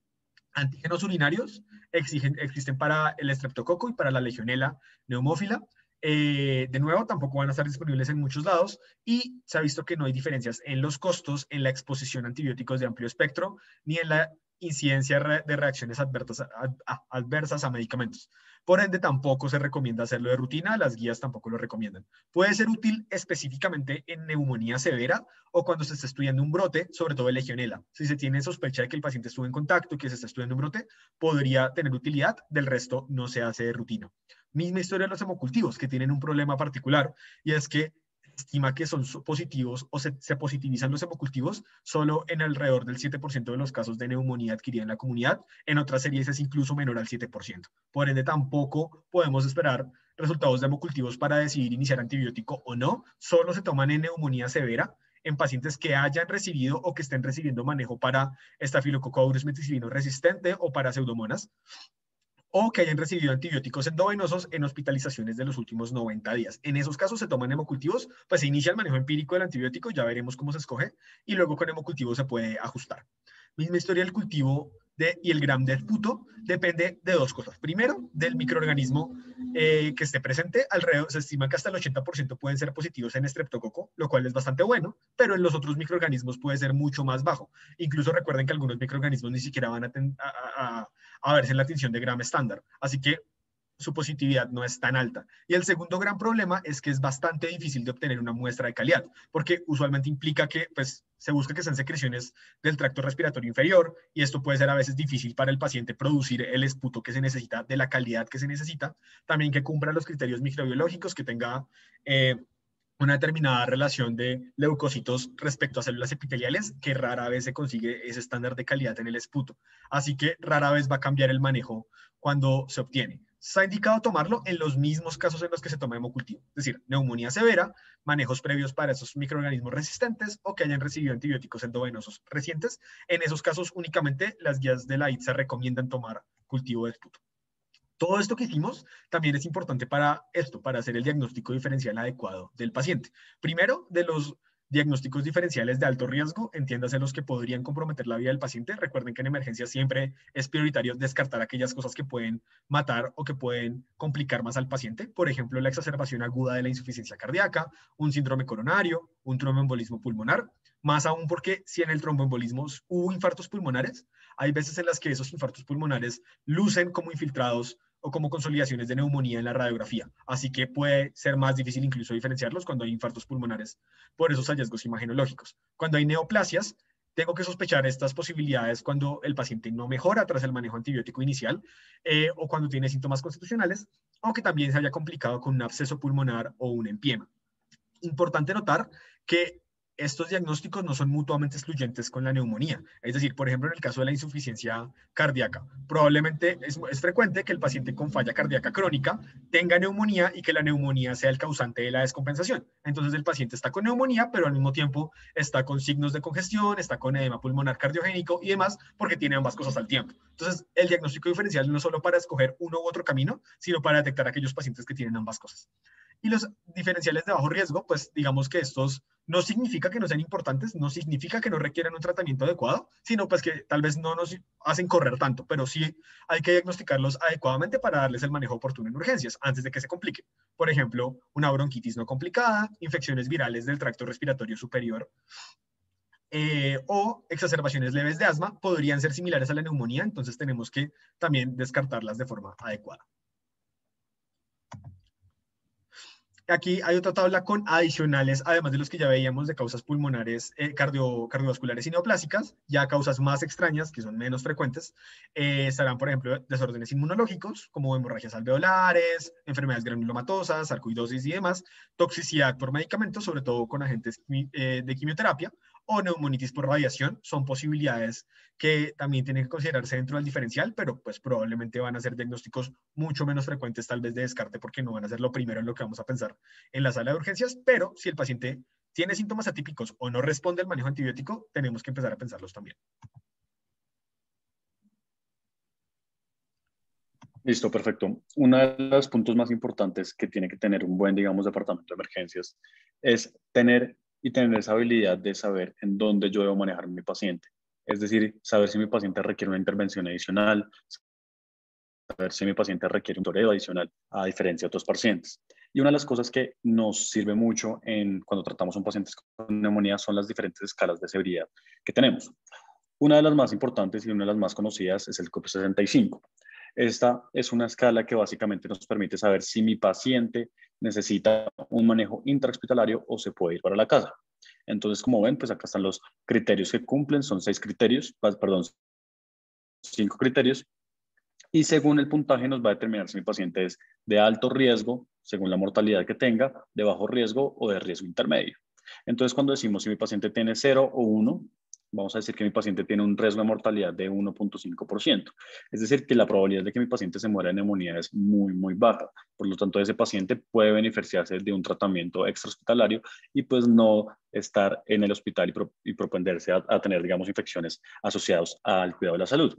Antígenos urinarios existen para el estreptococo y para la legionela neumófila. De nuevo, tampoco van a estar disponibles en muchos lados y se ha visto que no hay diferencias en los costos, en la exposición a antibióticos de amplio espectro, ni en la incidencia de reacciones adversas a medicamentos. Por ende, tampoco se recomienda hacerlo de rutina, las guías tampoco lo recomiendan. Puede ser útil específicamente en neumonía severa o cuando se está estudiando un brote, sobre todo de legionela. Si se tiene sospecha de que el paciente estuvo en contacto y que se está estudiando un brote, podría tener utilidad, del resto no se hace de rutina. Misma historia de los hemocultivos, que tienen un problema particular, y es que estima que son positivos o se positivizan los hemocultivos solo en alrededor del 7% de los casos de neumonía adquirida en la comunidad. En otras series es incluso menor al 7%. Por ende, tampoco podemos esperar resultados de hemocultivos para decidir iniciar antibiótico o no. Solo se toman en neumonía severa, en pacientes que hayan recibido o que estén recibiendo manejo para Staphylococcus aureus meticilino resistente o para pseudomonas, o que hayan recibido antibióticos endovenosos en hospitalizaciones de los últimos 90 días. En esos casos se toman hemocultivos, pues se inicia el manejo empírico del antibiótico, ya veremos cómo se escoge, y luego con hemocultivos se puede ajustar. Misma historia del cultivo y el gram de puto depende de dos cosas. Primero, del microorganismo que esté presente. Alrededor, se estima que hasta el 80% pueden ser positivos en estreptococo, lo cual es bastante bueno, pero en los otros microorganismos puede ser mucho más bajo. Incluso recuerden que algunos microorganismos ni siquiera van a verse en la tinción de gram estándar. Así que su positividad no es tan alta. Y el segundo gran problema es que es bastante difícil de obtener una muestra de calidad, porque usualmente implica que pues, se busca que sean secreciones del tracto respiratorio inferior, y esto puede ser a veces difícil para el paciente producir el esputo que se necesita, de la calidad que se necesita, también que cumpla los criterios microbiológicos, que tenga una determinada relación de leucocitos respecto a células epiteliales, que rara vez se consigue ese estándar de calidad en el esputo. Así que rara vez va a cambiar el manejo cuando se obtiene. Está indicado tomarlo en los mismos casos en los que se toma hemocultivo, es decir, neumonía severa, manejos previos para esos microorganismos resistentes o que hayan recibido antibióticos endovenosos recientes. En esos casos únicamente las guías de la ITSA recomiendan tomar cultivo de esputo. Todo esto que hicimos también es importante para esto, para hacer el diagnóstico diferencial adecuado del paciente. Primero, de los diagnósticos diferenciales de alto riesgo, entiéndase los que podrían comprometer la vida del paciente. Recuerden que en emergencia siempre es prioritario descartar aquellas cosas que pueden matar o que pueden complicar más al paciente. Por ejemplo, la exacerbación aguda de la insuficiencia cardíaca, un síndrome coronario, un tromboembolismo pulmonar. Más aún porque si en el tromboembolismo hubo infartos pulmonares, hay veces en las que esos infartos pulmonares lucen como infiltrados o como consolidaciones de neumonía en la radiografía. Así que puede ser más difícil incluso diferenciarlos cuando hay infartos pulmonares por esos hallazgos imagenológicos. Cuando hay neoplasias, tengo que sospechar estas posibilidades cuando el paciente no mejora tras el manejo antibiótico inicial o cuando tiene síntomas constitucionales o que también se haya complicado con un absceso pulmonar o un empiema. Importante notar que estos diagnósticos no son mutuamente excluyentes con la neumonía. Es decir, por ejemplo, en el caso de la insuficiencia cardíaca, probablemente es frecuente que el paciente con falla cardíaca crónica tenga neumonía y que la neumonía sea el causante de la descompensación. Entonces el paciente está con neumonía, pero al mismo tiempo está con signos de congestión, está con edema pulmonar cardiogénico y demás, porque tiene ambas cosas al tiempo. Entonces, el diagnóstico diferencial no es solo para escoger uno u otro camino, sino para detectar aquellos pacientes que tienen ambas cosas. Y los diferenciales de bajo riesgo, pues digamos que estos no significa que no sean importantes, no significa que no requieran un tratamiento adecuado, sino pues que tal vez no nos hacen correr tanto, pero sí hay que diagnosticarlos adecuadamente para darles el manejo oportuno en urgencias antes de que se complique. Por ejemplo, una bronquitis no complicada, infecciones virales del tracto respiratorio superior o exacerbaciones leves de asma podrían ser similares a la neumonía, entonces tenemos que también descartarlas de forma adecuada. Aquí hay otra tabla con adicionales, además de los que ya veíamos de causas pulmonares, cardiovasculares y neoplásicas, ya causas más extrañas, que son menos frecuentes, estarán, por ejemplo, desórdenes inmunológicos, como hemorragias alveolares, enfermedades granulomatosas, sarcoidosis y demás, toxicidad por medicamentos, sobre todo con agentes de quimioterapia, o neumonitis por radiación, son posibilidades que también tienen que considerarse dentro del diferencial, pero pues probablemente van a ser diagnósticos mucho menos frecuentes tal vez de descarte porque no van a ser lo primero en lo que vamos a pensar en la sala de urgencias, pero si el paciente tiene síntomas atípicos o no responde al manejo antibiótico, tenemos que empezar a pensarlos también. Listo, perfecto. Uno de los puntos más importantes que tiene que tener un buen, digamos, departamento de emergencias es tener esa habilidad de saber en dónde yo debo manejar a mi paciente. Es decir, saber si mi paciente requiere una intervención adicional, saber si mi paciente requiere un toreo adicional, a diferencia de otros pacientes. Y una de las cosas que nos sirve mucho cuando tratamos a un paciente con neumonía son las diferentes escalas de severidad que tenemos. Una de las más importantes y una de las más conocidas es el COP65. Esta es una escala que básicamente nos permite saber si mi paciente necesita un manejo intrahospitalario o se puede ir para la casa. Entonces, como ven, pues acá están los criterios que cumplen, son 5 criterios, y según el puntaje nos va a determinar si mi paciente es de alto riesgo, según la mortalidad que tenga, de bajo riesgo o de riesgo intermedio. Entonces, cuando decimos si mi paciente tiene 0 o 1, vamos a decir que mi paciente tiene un riesgo de mortalidad de 1.5%. Es decir, que la probabilidad de que mi paciente se muera de neumonía es muy, muy baja. Por lo tanto, ese paciente puede beneficiarse de un tratamiento extrahospitalario y pues no estar en el hospital y propenderse a tener, digamos, infecciones asociadas al cuidado de la salud.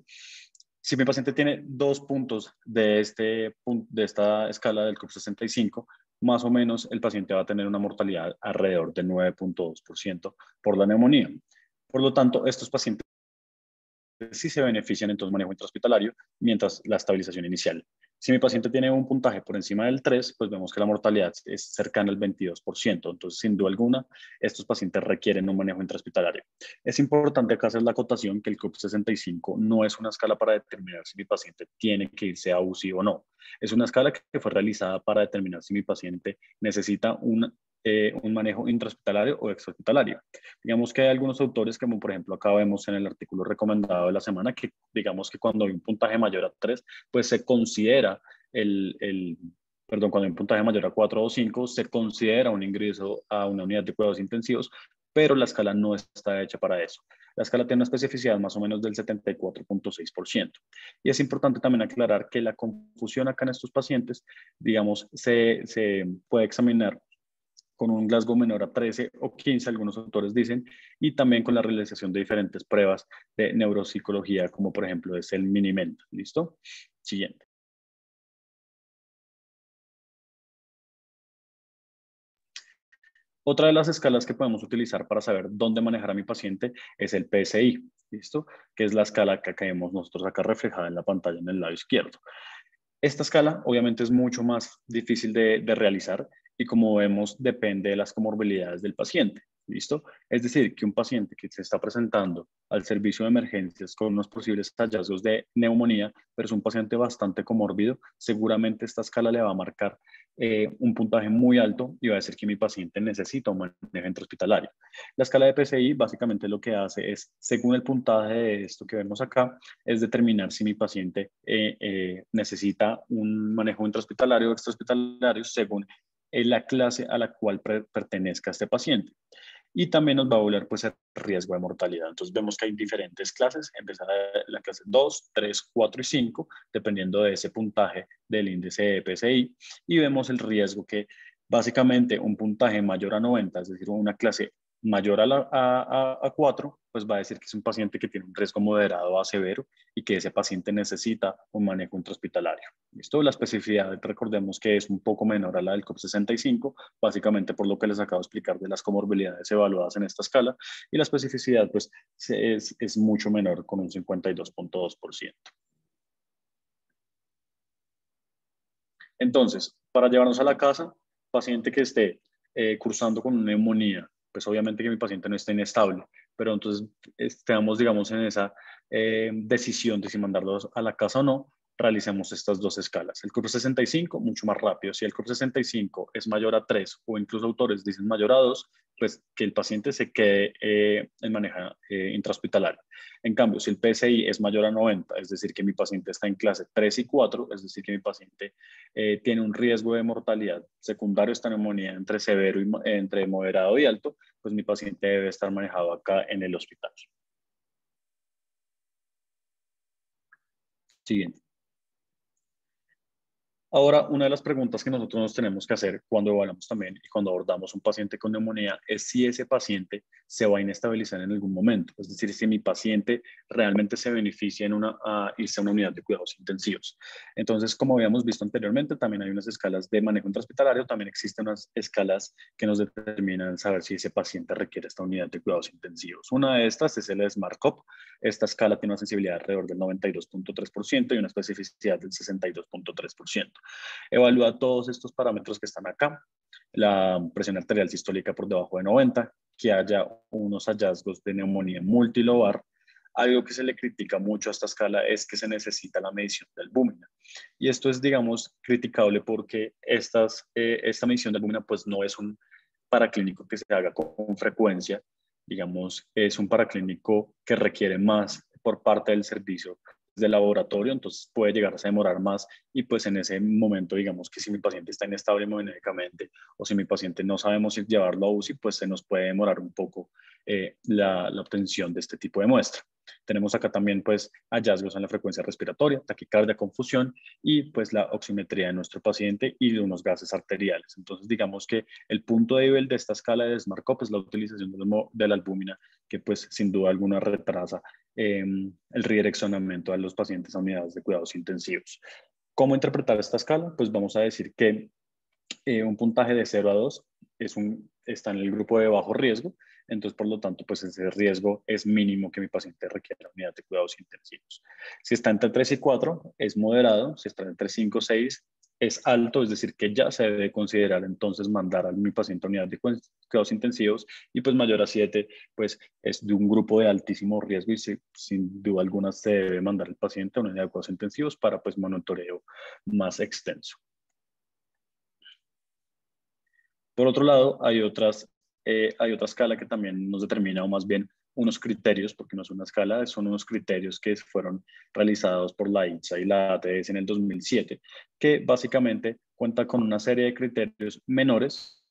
Si mi paciente tiene 2 puntos de esta escala del COP65, más o menos el paciente va a tener una mortalidad alrededor del 9.2% por la neumonía. Por lo tanto, estos pacientes sí se benefician entonces manejo intrahospitalario, mientras la estabilización inicial. Si mi paciente tiene un puntaje por encima del 3, pues vemos que la mortalidad es cercana al 22%. Entonces, sin duda alguna, estos pacientes requieren un manejo intrahospitalario. Es importante acá hacer la acotación que el COP65 no es una escala para determinar si mi paciente tiene que irse a UCI o no. Es una escala que fue realizada para determinar si mi paciente necesita un manejo intrahospitalario o extrahospitalario. Digamos que hay algunos autores, como por ejemplo acá vemos en el artículo recomendado de la semana, que digamos que cuando hay un puntaje mayor a 3, pues se considera cuando hay un puntaje mayor a 4 o 5, se considera un ingreso a una unidad de cuidados intensivos, pero la escala no está hecha para eso. La escala tiene una especificidad más o menos del 74.6%. Y es importante también aclarar que la confusión acá en estos pacientes, digamos, se puede examinar con un Glasgow menor a 13 o 15, algunos autores dicen, y también con la realización de diferentes pruebas de neuropsicología, como por ejemplo es el Mini-Ment. ¿Listo? Siguiente. Otra de las escalas que podemos utilizar para saber dónde manejar a mi paciente es el PSI, ¿listo? Que es la escala que vemos nosotros acá reflejada en la pantalla en el lado izquierdo. Esta escala obviamente es mucho más difícil de realizar y como vemos depende de las comorbilidades del paciente. ¿Listo? Es decir, que un paciente que se está presentando al servicio de emergencias con unos posibles hallazgos de neumonía, pero es un paciente bastante comórbido, seguramente esta escala le va a marcar un puntaje muy alto y va a decir que mi paciente necesita un manejo intrahospitalario. La escala de PCI básicamente lo que hace es, según el puntaje de esto que vemos acá, es determinar si mi paciente necesita un manejo intrahospitalario o extrahospitalario según la clase a la cual pertenezca este paciente. Y también nos va a evaluar pues, el riesgo de mortalidad. Entonces vemos que hay diferentes clases, empezar la clase 2, 3, 4 y 5, dependiendo de ese puntaje del índice de PSI. Y vemos el riesgo que básicamente un puntaje mayor a 90, es decir, una clase mayor a 4, pues va a decir que es un paciente que tiene un riesgo moderado a severo y que ese paciente necesita un manejo intrahospitalario. ¿Listo? La especificidad, recordemos que es un poco menor a la del COP65, básicamente por lo que les acabo de explicar de las comorbilidades evaluadas en esta escala, y la especificidad pues es mucho menor con un 52.2%. Entonces, para llevarnos a la casa, paciente que esté cursando con una neumonía, pues obviamente que mi paciente no esté inestable, pero entonces estamos, digamos, en esa decisión de si mandarlos a la casa o no, realicemos estas dos escalas. El COP 65, mucho más rápido. Si el COP 65 es mayor a 3 o incluso autores dicen mayor a 2, pues que el paciente se quede en manejo intrahospitalario. En cambio, si el PSI es mayor a 90, es decir, que mi paciente está en clase 3 y 4, es decir, que mi paciente tiene un riesgo de mortalidad secundario a esta neumonía entre severo y entre moderado y alto, pues mi paciente debe estar manejado acá en el hospital. Siguiente. Ahora, una de las preguntas que nosotros nos tenemos que hacer cuando evaluamos también y cuando abordamos un paciente con neumonía es si ese paciente se va a inestabilizar en algún momento. Es decir, si mi paciente realmente se beneficia a irse a una unidad de cuidados intensivos. Entonces, como habíamos visto anteriormente, también hay unas escalas de manejo intrahospitalario, también existen unas escalas que nos determinan saber si ese paciente requiere esta unidad de cuidados intensivos. Una de estas es el SMART-COP. Esta escala tiene una sensibilidad alrededor del 92.3% y una especificidad del 62.3%. Evalúa todos estos parámetros que están acá. La presión arterial sistólica por debajo de 90, que haya unos hallazgos de neumonía multilobar. Algo que se le critica mucho a esta escala es que se necesita la medición de albúmina. Y esto es, digamos, criticable porque esta medición de albúmina pues no es un paraclínico que se haga con frecuencia. Digamos, es un paraclínico que requiere más por parte del servicio de laboratorio, entonces puede llegar a demorar más y pues en ese momento digamos que si mi paciente está inestable hemodinámicamente o si mi paciente no sabemos si llevarlo a UCI, pues se nos puede demorar un poco la obtención de este tipo de muestra. Tenemos acá también pues hallazgos en la frecuencia respiratoria, taquicardia, confusión y pues la oximetría de nuestro paciente y de unos gases arteriales. Entonces digamos que el punto débil de esta escala de SMART-COP es la utilización de la albúmina que pues sin duda alguna retrasa el redireccionamiento a los pacientes a unidades de cuidados intensivos. ¿Cómo interpretar esta escala? Pues vamos a decir que un puntaje de 0 a 2 está en el grupo de bajo riesgo, entonces por lo tanto pues ese riesgo es mínimo que mi paciente requiera unidad de cuidados intensivos. Si está entre 3 y 4 es moderado, si está entre 5 y 6 es alto, es decir, que ya se debe considerar entonces mandar a mi paciente a unidad de cuidados intensivos, y pues mayor a 7 pues es de un grupo de altísimo riesgo y sin duda alguna se debe mandar el paciente a una unidad de cuidados intensivos para pues monitoreo más extenso. Por otro lado, hay otra escala que también nos determina, o más bien unos criterios, porque no es una escala, son unos criterios que fueron realizados por la INSA y la ATS en el 2007, que básicamente cuenta con una serie de criterios menores,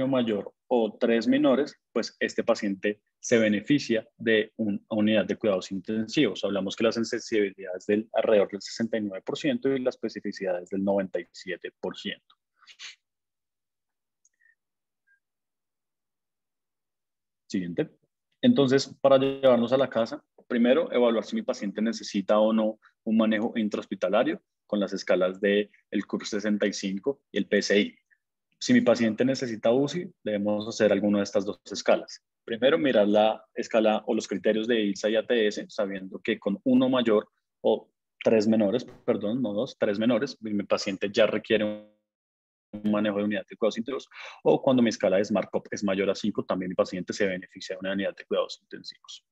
mayor o 3 menores, pues este paciente se beneficia de una unidad de cuidados intensivos. Hablamos que las sensibilidades del alrededor del 69% y la especificidad es del 97%. Siguiente. Entonces, para llevarnos a la casa, primero, evaluar si mi paciente necesita o no un manejo intrahospitalario con las escalas del CURS 65 y el PSI. Si mi paciente necesita UCI, debemos hacer alguna de estas dos escalas. Primero, mirar la escala o los criterios de ILSA y ATS, sabiendo que con uno mayor o 3 menores, perdón, no 2, 3 menores, mi paciente ya requiere un manejo de unidad de cuidados intensivos, o cuando mi escala de SmartCop es mayor a 5, también mi paciente se beneficia de una unidad de cuidados intensivos.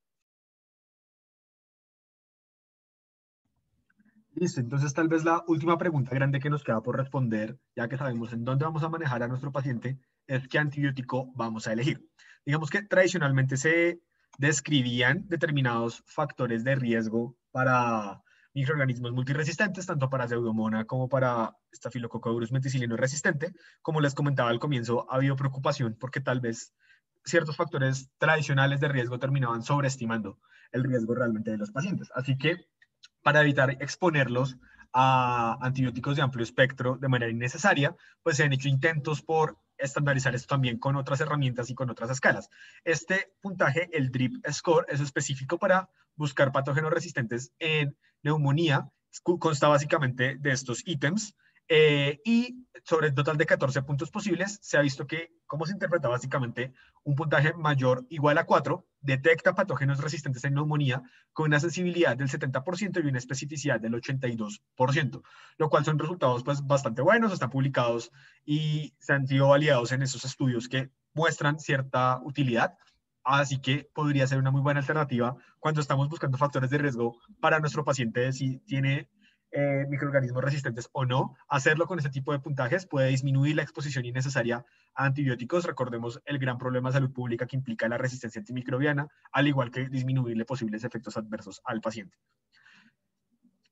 Listo, entonces tal vez la última pregunta grande que nos queda por responder, ya que sabemos en dónde vamos a manejar a nuestro paciente, es qué antibiótico vamos a elegir. Digamos que tradicionalmente se describían determinados factores de riesgo para microorganismos multiresistentes, tanto para Pseudomonas como para Staphylococcus meticilino resistente. Como les comentaba al comienzo, ha habido preocupación porque tal vez ciertos factores tradicionales de riesgo terminaban sobreestimando el riesgo realmente de los pacientes. Así que para evitar exponerlos a antibióticos de amplio espectro de manera innecesaria, pues se han hecho intentos por estandarizar esto también con otras herramientas y con otras escalas. Este puntaje, el DRIP Score, es específico para buscar patógenos resistentes en neumonía, consta básicamente de estos ítems, y sobre el total de 14 puntos posibles, se ha visto que, ¿cómo se interpreta básicamente? Un puntaje mayor o igual a 4 detecta patógenos resistentes en neumonía con una sensibilidad del 70% y una especificidad del 82%, lo cual son resultados pues bastante buenos, están publicados y se han sido validados en esos estudios que muestran cierta utilidad. Así que podría ser una muy buena alternativa cuando estamos buscando factores de riesgo para nuestro paciente, si tiene microorganismos resistentes o no. Hacerlo con este tipo de puntajes puede disminuir la exposición innecesaria a antibióticos. Recordemos el gran problema de salud pública que implica la resistencia antimicrobiana, al igual que disminuirle posibles efectos adversos al paciente.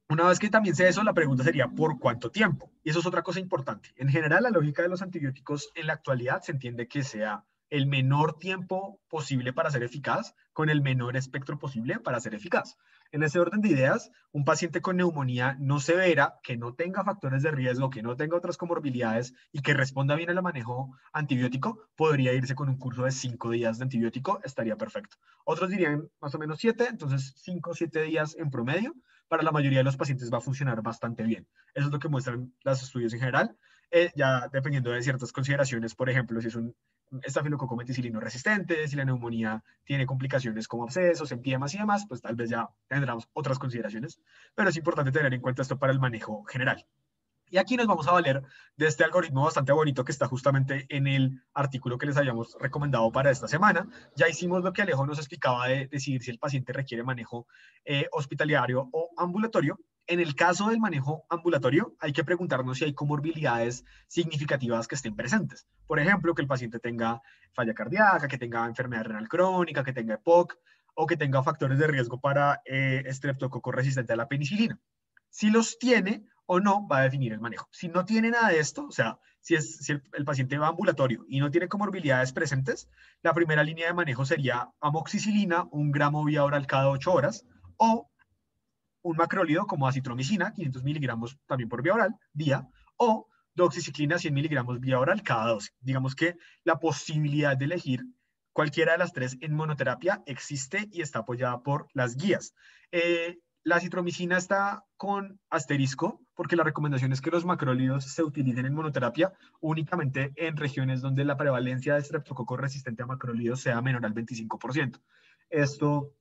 Una vez que también sé eso, la pregunta sería ¿por cuánto tiempo? Y eso es otra cosa importante. En general, la lógica de los antibióticos en la actualidad se entiende que sea el menor tiempo posible para ser eficaz, con el menor espectro posible para ser eficaz. En ese orden de ideas, un paciente con neumonía no severa, que no tenga factores de riesgo, que no tenga otras comorbilidades y que responda bien al manejo antibiótico, podría irse con un curso de 5 días de antibiótico, estaría perfecto. Otros dirían más o menos 7, entonces 5 o 7 días en promedio para la mayoría de los pacientes va a funcionar bastante bien. Eso es lo que muestran los estudios en general, ya dependiendo de ciertas consideraciones, por ejemplo, si es un estafilococo meticilino resistente, si la neumonía tiene complicaciones como abscesos, empiemas y demás, pues tal vez ya tendremos otras consideraciones, pero es importante tener en cuenta esto para el manejo general. Y aquí nos vamos a valer de este algoritmo bastante bonito que está justamente en el artículo que les habíamos recomendado para esta semana. Ya hicimos lo que Alejo nos explicaba de decidir si el paciente requiere manejo hospitalario o ambulatorio. En el caso del manejo ambulatorio, hay que preguntarnos si hay comorbilidades significativas que estén presentes. Por ejemplo, que el paciente tenga falla cardíaca, que tenga enfermedad renal crónica, que tenga EPOC o que tenga factores de riesgo para estreptococo resistente a la penicilina. Si los tiene o no, va a definir el manejo. Si no tiene nada de esto, o sea, si el paciente va ambulatorio y no tiene comorbilidades presentes, la primera línea de manejo sería amoxicilina, 1 gramo vía oral cada 8 horas, o un macrólido como acitromicina, 500 miligramos también por vía oral, día, o doxiciclina, 100 miligramos vía oral cada 12. Digamos que la posibilidad de elegir cualquiera de las tres en monoterapia existe y está apoyada por las guías. La acitromicina está con asterisco porque la recomendación es que los macrólidos se utilicen en monoterapia únicamente en regiones donde la prevalencia de estreptococo resistente a macrólidos sea menor al 25%. Esto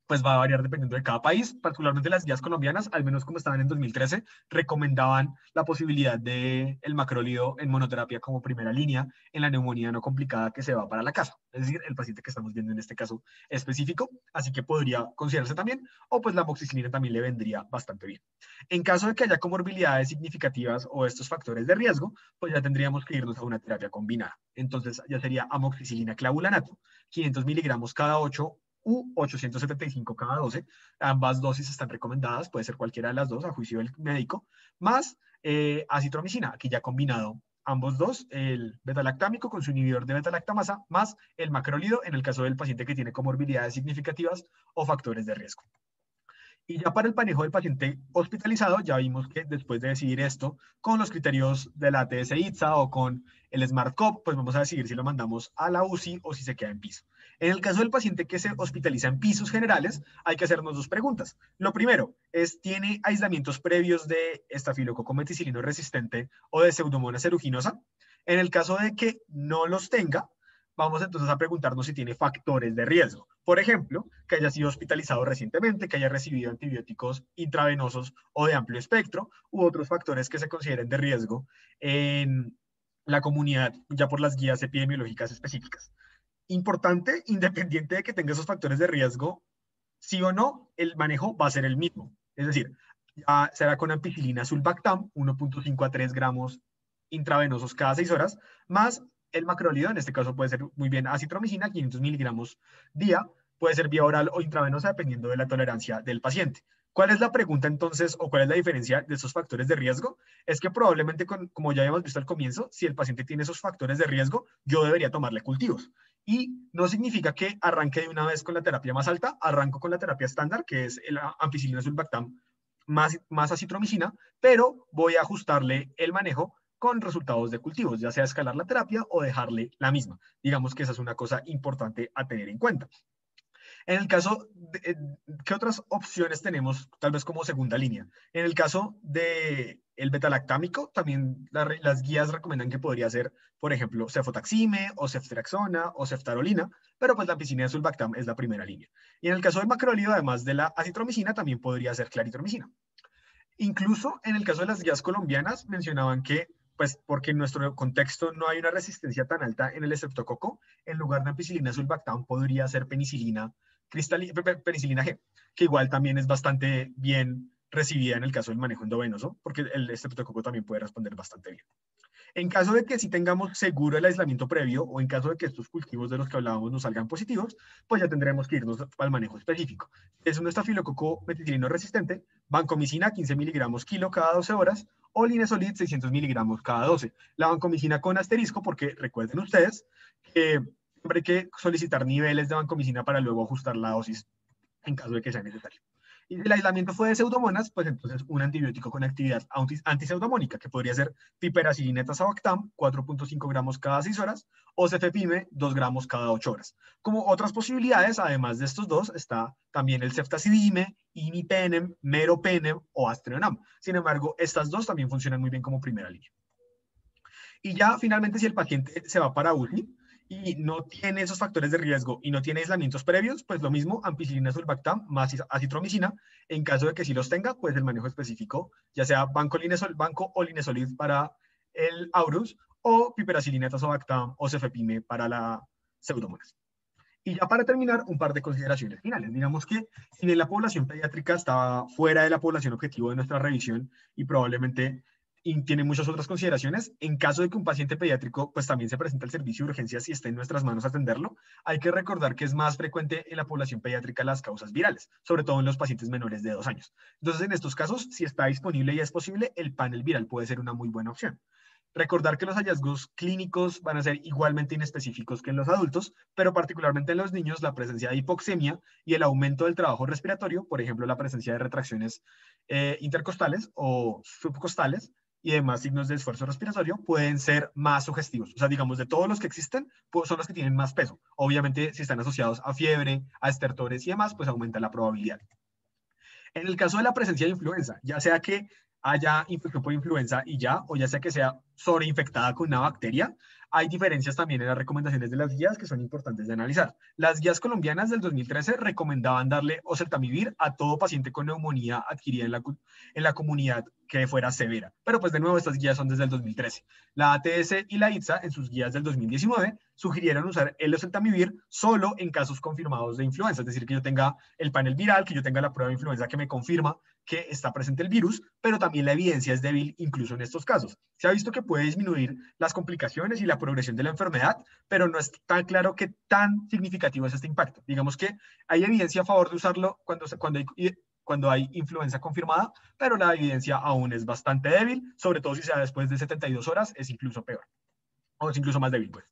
pues va a variar dependiendo de cada país, particularmente las guías colombianas, al menos como estaban en 2013, recomendaban la posibilidad de el macrólido en monoterapia como primera línea en la neumonía no complicada que se va para la casa, es decir, el paciente que estamos viendo en este caso específico, así que podría considerarse también, o pues la amoxicilina también le vendría bastante bien. En caso de que haya comorbilidades significativas o estos factores de riesgo, pues ya tendríamos que irnos a una terapia combinada. Entonces ya sería amoxicilina clavulanato, 500 miligramos cada 8 u 875 cada 12. Ambas dosis están recomendadas, puede ser cualquiera de las dos a juicio del médico, más acitromicina, aquí ya combinado ambos dos, el betalactámico con su inhibidor de betalactamasa, más el macrólido en el caso del paciente que tiene comorbilidades significativas o factores de riesgo. Y ya para el manejo del paciente hospitalizado, ya vimos que después de decidir esto, con los criterios de la ATS-ITSA o con el SMART-COP, pues vamos a decidir si lo mandamos a la UCI o si se queda en piso. En el caso del paciente que se hospitaliza en pisos generales, hay que hacernos dos preguntas. Lo primero es, ¿tiene aislamientos previos de estafilococo meticilino resistente o de Pseudomonas aeruginosa? En el caso de que no los tenga, vamos entonces a preguntarnos si tiene factores de riesgo. Por ejemplo, que haya sido hospitalizado recientemente, que haya recibido antibióticos intravenosos o de amplio espectro, u otros factores que se consideren de riesgo en la comunidad, ya por las guías epidemiológicas específicas. Importante, independiente de que tenga esos factores de riesgo, sí o no, el manejo va a ser el mismo. Es decir, ya será con ampicilina sulbactam, 1.5 a 3 gramos intravenosos cada 6 horas, más el macrólido, en este caso puede ser muy bien acitromicina, 500 miligramos día, puede ser vía oral o intravenosa dependiendo de la tolerancia del paciente. ¿Cuál es la pregunta entonces o cuál es la diferencia de esos factores de riesgo? Es que probablemente, como ya habíamos visto al comienzo, si el paciente tiene esos factores de riesgo, yo debería tomarle cultivos. Y no significa que arranque de una vez con la terapia más alta, arranco con la terapia estándar, que es el ampicilina sulbactam más acitromicina, pero voy a ajustarle el manejo con resultados de cultivos, ya sea escalar la terapia o dejarle la misma. Digamos que esa es una cosa importante a tener en cuenta. En el caso, ¿qué otras opciones tenemos tal vez como segunda línea? En el caso del betalactámico, también las guías recomiendan que podría ser, por ejemplo, cefotaxime o ceftriaxona o ceftarolina, pero pues la ampicilina de sulbactam es la primera línea. Y en el caso del macrólido, además de la acitromicina, también podría ser claritromicina. Incluso en el caso de las guías colombianas mencionaban que, pues porque en nuestro contexto no hay una resistencia tan alta en el estreptococo, en lugar de ampicilina sulbactam podría ser penicilina penicilina G, que igual también es bastante bien recibida en el caso del manejo endovenoso, porque el estreptococo también puede responder bastante bien. En caso de que sí tengamos seguro el aislamiento previo o en caso de que estos cultivos de los que hablábamos nos salgan positivos, pues ya tendremos que irnos al manejo específico. Es un estafilococo meticilino resistente, vancomicina 15 miligramos kilo cada 12 horas o linezolid 600 miligramos cada 12. La vancomicina con asterisco porque recuerden ustedes que siempre hay que solicitar niveles de vancomicina para luego ajustar la dosis en caso de que sea necesario. Y si el aislamiento fue de pseudomonas, pues entonces un antibiótico con actividad antipseudomónica, que podría ser piperacilina tazobactam, 4.5 gramos cada 6 horas, o cefepime, 2 gramos cada 8 horas. Como otras posibilidades, además de estos dos, está también el ceftazidime, imipenem, meropenem o astreonam. Sin embargo, estas dos también funcionan muy bien como primera línea. Y ya finalmente, si el paciente se va para UCI, y no tiene esos factores de riesgo y no tiene aislamientos previos, pues lo mismo, ampicilina sulbactam más acitromicina. En caso de que sí los tenga, pues el manejo específico, ya sea banco o linezolid para el aurus, o piperacilina tazobactam o cefepime para la pseudomonas. Y ya para terminar, un par de consideraciones finales. Digamos que si bien la población pediátrica estaba fuera de la población objetivo de nuestra revisión y probablemente tiene muchas otras consideraciones, en caso de que un paciente pediátrico pues también se presente al servicio de urgencias y esté en nuestras manos atenderlo, hay que recordar que es más frecuente en la población pediátrica las causas virales, sobre todo en los pacientes menores de 2 años. Entonces, en estos casos, si está disponible y es posible, el panel viral puede ser una muy buena opción. Recordar que los hallazgos clínicos van a ser igualmente inespecíficos que en los adultos, pero particularmente en los niños la presencia de hipoxemia y el aumento del trabajo respiratorio, por ejemplo la presencia de retracciones intercostales o subcostales y demás signos de esfuerzo respiratorio pueden ser más sugestivos. O sea, digamos, de todos los que existen, pues son los que tienen más peso. Obviamente, si están asociados a fiebre, a estertores y demás, pues aumenta la probabilidad. En el caso de la presencia de influenza, ya sea que haya infección por influenza y ya, o ya sea que sea sobreinfectada con una bacteria, hay diferencias también en las recomendaciones de las guías que son importantes de analizar. Las guías colombianas del 2013 recomendaban darle oseltamivir a todo paciente con neumonía adquirida en la comunidad que fuera severa. Pero pues de nuevo estas guías son desde el 2013. La ATS y la ITSA en sus guías del 2019 sugirieron usar el oseltamivir solo en casos confirmados de influenza, es decir, que yo tenga el panel viral, que yo tenga la prueba de influenza que me confirma que está presente el virus, pero también la evidencia es débil incluso en estos casos. Se ha visto que puede disminuir las complicaciones y la progresión de la enfermedad, pero no es tan claro qué tan significativo es este impacto. Digamos que hay evidencia a favor de usarlo cuando hay influenza confirmada, pero la evidencia aún es bastante débil, sobre todo si se da después de 72 horas, es incluso peor, o es incluso más débil, pues.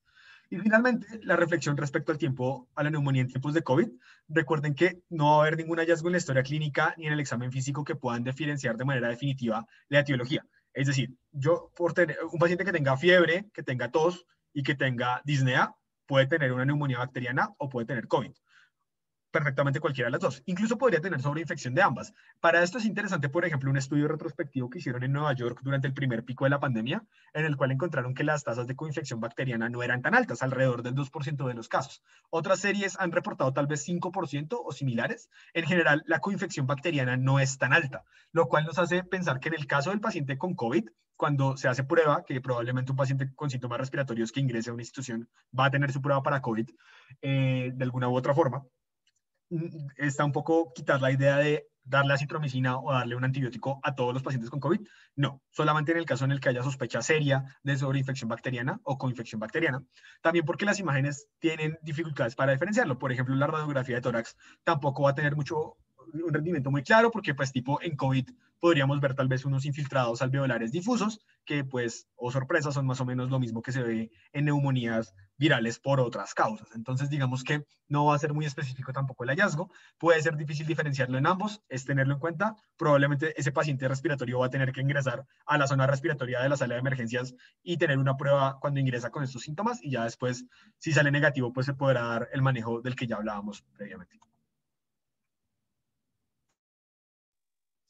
Y finalmente, la reflexión respecto al tiempo, a la neumonía en tiempos de COVID. Recuerden que no va a haber ningún hallazgo en la historia clínica ni en el examen físico que puedan diferenciar de manera definitiva la etiología. Es decir, yo por tener un paciente que tenga fiebre, que tenga tos y que tenga disnea, puede tener una neumonía bacteriana o puede tener COVID, perfectamente cualquiera de las dos. Incluso podría tener sobreinfección de ambas. Para esto es interesante, por ejemplo, un estudio retrospectivo que hicieron en Nueva York durante el primer pico de la pandemia, en el cual encontraron que las tasas de coinfección bacteriana no eran tan altas, alrededor del 2% de los casos. Otras series han reportado tal vez 5% o similares. En general, la coinfección bacteriana no es tan alta, lo cual nos hace pensar que en el caso del paciente con COVID, cuando se hace prueba, que probablemente un paciente con síntomas respiratorios que ingrese a una institución va a tener su prueba para COVID de alguna u otra forma, está un poco quitar la idea de darle acitromicina o darle un antibiótico a todos los pacientes con COVID. No, solamente en el caso en el que haya sospecha seria de sobreinfección bacteriana o coinfección bacteriana. También porque las imágenes tienen dificultades para diferenciarlo. Por ejemplo, la radiografía de tórax tampoco va a tener un rendimiento muy claro porque pues tipo en COVID podríamos ver tal vez unos infiltrados alveolares difusos que pues, oh sorpresa, son más o menos lo mismo que se ve en neumonías virales por otras causas. Entonces, digamos que no va a ser muy específico tampoco el hallazgo. Puede ser difícil diferenciarlo en ambos, es tenerlo en cuenta. Probablemente ese paciente respiratorio va a tener que ingresar a la zona respiratoria de la sala de emergencias y tener una prueba cuando ingresa con estos síntomas y ya después, si sale negativo, pues se podrá dar el manejo del que ya hablábamos previamente.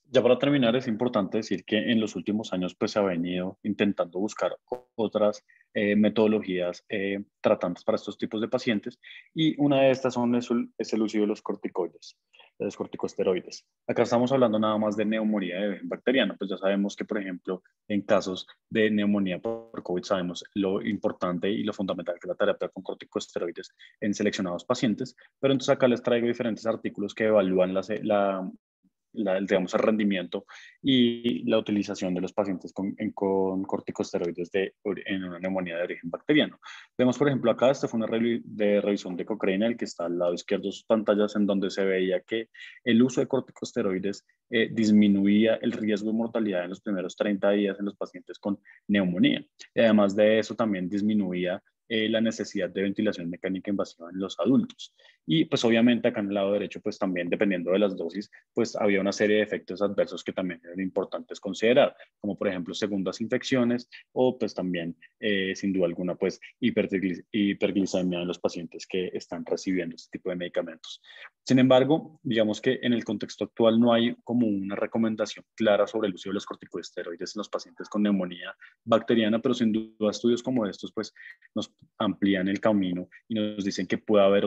Ya para terminar, es importante decir que en los últimos años pues, se ha venido intentando buscar otras metodologías tratantes para estos tipos de pacientes y una de estas es el uso de los corticoides, de los corticosteroides. Acá estamos hablando nada más de neumonía de origen bacteriano, pues ya sabemos que, por ejemplo, en casos de neumonía por COVID sabemos lo importante y lo fundamental que es la terapia con corticosteroides en seleccionados pacientes, pero entonces acá les traigo diferentes artículos que evalúan digamos, el rendimiento y la utilización de los pacientes con corticosteroides en una neumonía de origen bacteriano. Vemos, por ejemplo, acá, esta fue una revisión de Cochrane, el que está al lado izquierdo de sus pantallas, en donde se veía que el uso de corticosteroides disminuía el riesgo de mortalidad en los primeros 30 días en los pacientes con neumonía. Y además de eso, también disminuía la necesidad de ventilación mecánica invasiva en los adultos. Y pues obviamente acá en el lado derecho, pues también dependiendo de las dosis, pues había una serie de efectos adversos que también eran importantes considerar, como por ejemplo segundas infecciones o pues también sin duda alguna pues hiperglicemia en los pacientes que están recibiendo este tipo de medicamentos. Sin embargo, digamos que en el contexto actual no hay como una recomendación clara sobre el uso de los corticosteroides en los pacientes con neumonía bacteriana, pero sin duda estudios como estos pues nos amplían el camino y nos dicen que puede haber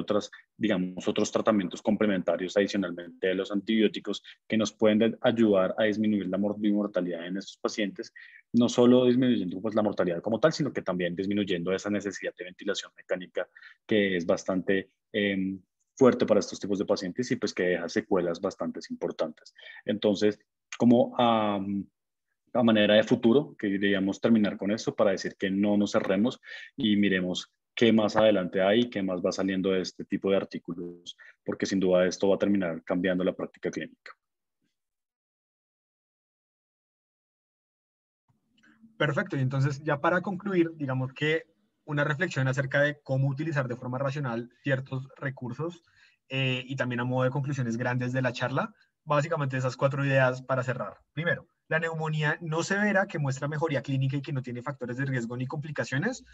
digamos, otros tratamientos complementarios adicionalmente de los antibióticos que nos pueden ayudar a disminuir la mortalidad en estos pacientes, no solo disminuyendo pues, la mortalidad como tal, sino que también disminuyendo esa necesidad de ventilación mecánica que es bastante fuerte para estos tipos de pacientes y pues que deja secuelas bastante importantes. Entonces, como a manera de futuro, que queríamos terminar con esto para decir que no nos cerremos y miremos qué más adelante hay, qué más va saliendo de este tipo de artículos, porque sin duda esto va a terminar cambiando la práctica clínica. Perfecto, y entonces ya para concluir, digamos que una reflexión acerca de cómo utilizar de forma racional ciertos recursos y también a modo de conclusiones grandes de la charla, básicamente esas 4 ideas para cerrar. Primero, la neumonía no severa que muestra mejoría clínica y que no tiene factores de riesgo ni complicaciones.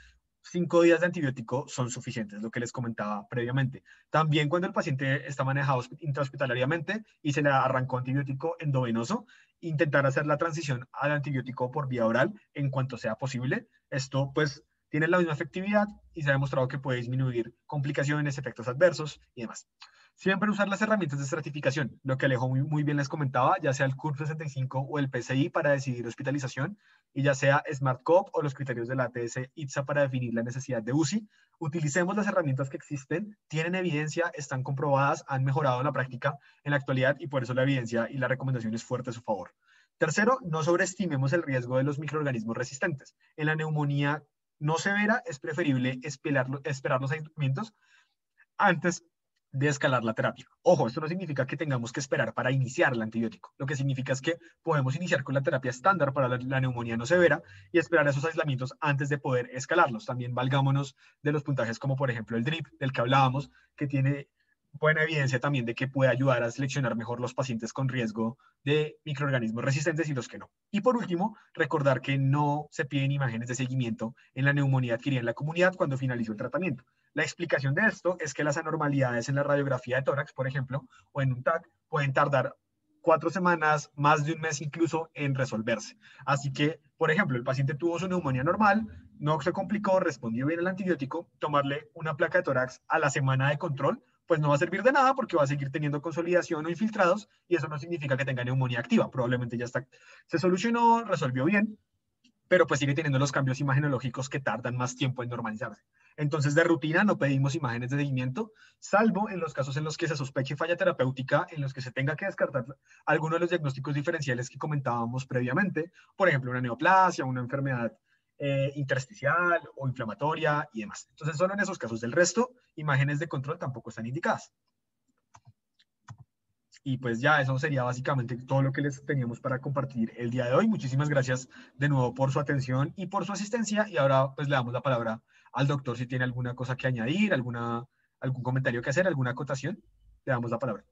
5 días de antibiótico son suficientes, lo que les comentaba previamente. También cuando el paciente está manejado intrahospitalariamente y se le arrancó antibiótico endovenoso intentar hacer la transición al antibiótico por vía oral en cuanto sea posible. Esto pues tiene la misma efectividad y se ha demostrado que puede disminuir complicaciones, efectos adversos y demás. Siempre usar las herramientas de estratificación, lo que Alejo muy bien les comentaba, ya sea el CURP 65 o el PCI para decidir hospitalización, y ya sea SmartCop o los criterios de la ATS-ITSA para definir la necesidad de UCI. Utilicemos las herramientas que existen, tienen evidencia, están comprobadas, han mejorado en la práctica en la actualidad y por eso la evidencia y la recomendación es fuerte a su favor. Tercero, no sobreestimemos el riesgo de los microorganismos resistentes. En la neumonía no severa es preferible esperar los ayuntamientos antes de escalar la terapia. Ojo, esto no significa que tengamos que esperar para iniciar el antibiótico. Lo que significa es que podemos iniciar con la terapia estándar para la neumonía no severa y esperar esos aislamientos antes de poder escalarlos. También valgámonos de los puntajes como por ejemplo el DRIP del que hablábamos, que tiene buena evidencia también de que puede ayudar a seleccionar mejor los pacientes con riesgo de microorganismos resistentes y los que no. Y por último, recordar que no se piden imágenes de seguimiento en la neumonía adquirida en la comunidad cuando finalizó el tratamiento. La explicación de esto es que las anormalidades en la radiografía de tórax, por ejemplo, o en un TAC, pueden tardar 4 semanas, más de un mes incluso, en resolverse. Así que, por ejemplo, el paciente tuvo su neumonía normal, no se complicó, respondió bien al antibiótico, tomarle una placa de tórax a la semana de control, pues no va a servir de nada porque va a seguir teniendo consolidación o infiltrados y eso no significa que tenga neumonía activa. Probablemente ya está, se solucionó, resolvió bien, pero pues sigue teniendo los cambios imagenológicos que tardan más tiempo en normalizarse. Entonces, de rutina no pedimos imágenes de seguimiento, salvo en los casos en los que se sospeche falla terapéutica, en los que se tenga que descartar alguno de los diagnósticos diferenciales que comentábamos previamente, por ejemplo, una neoplasia, una enfermedad intersticial o inflamatoria y demás. Entonces, solo en esos casos. Del resto, imágenes de control tampoco están indicadas. Y pues ya, eso sería básicamente todo lo que les teníamos para compartir el día de hoy. Muchísimas gracias de nuevo por su atención y por su asistencia. Y ahora pues le damos la palabra al doctor si tiene alguna cosa que añadir, algún comentario que hacer, alguna acotación. Le damos la palabra.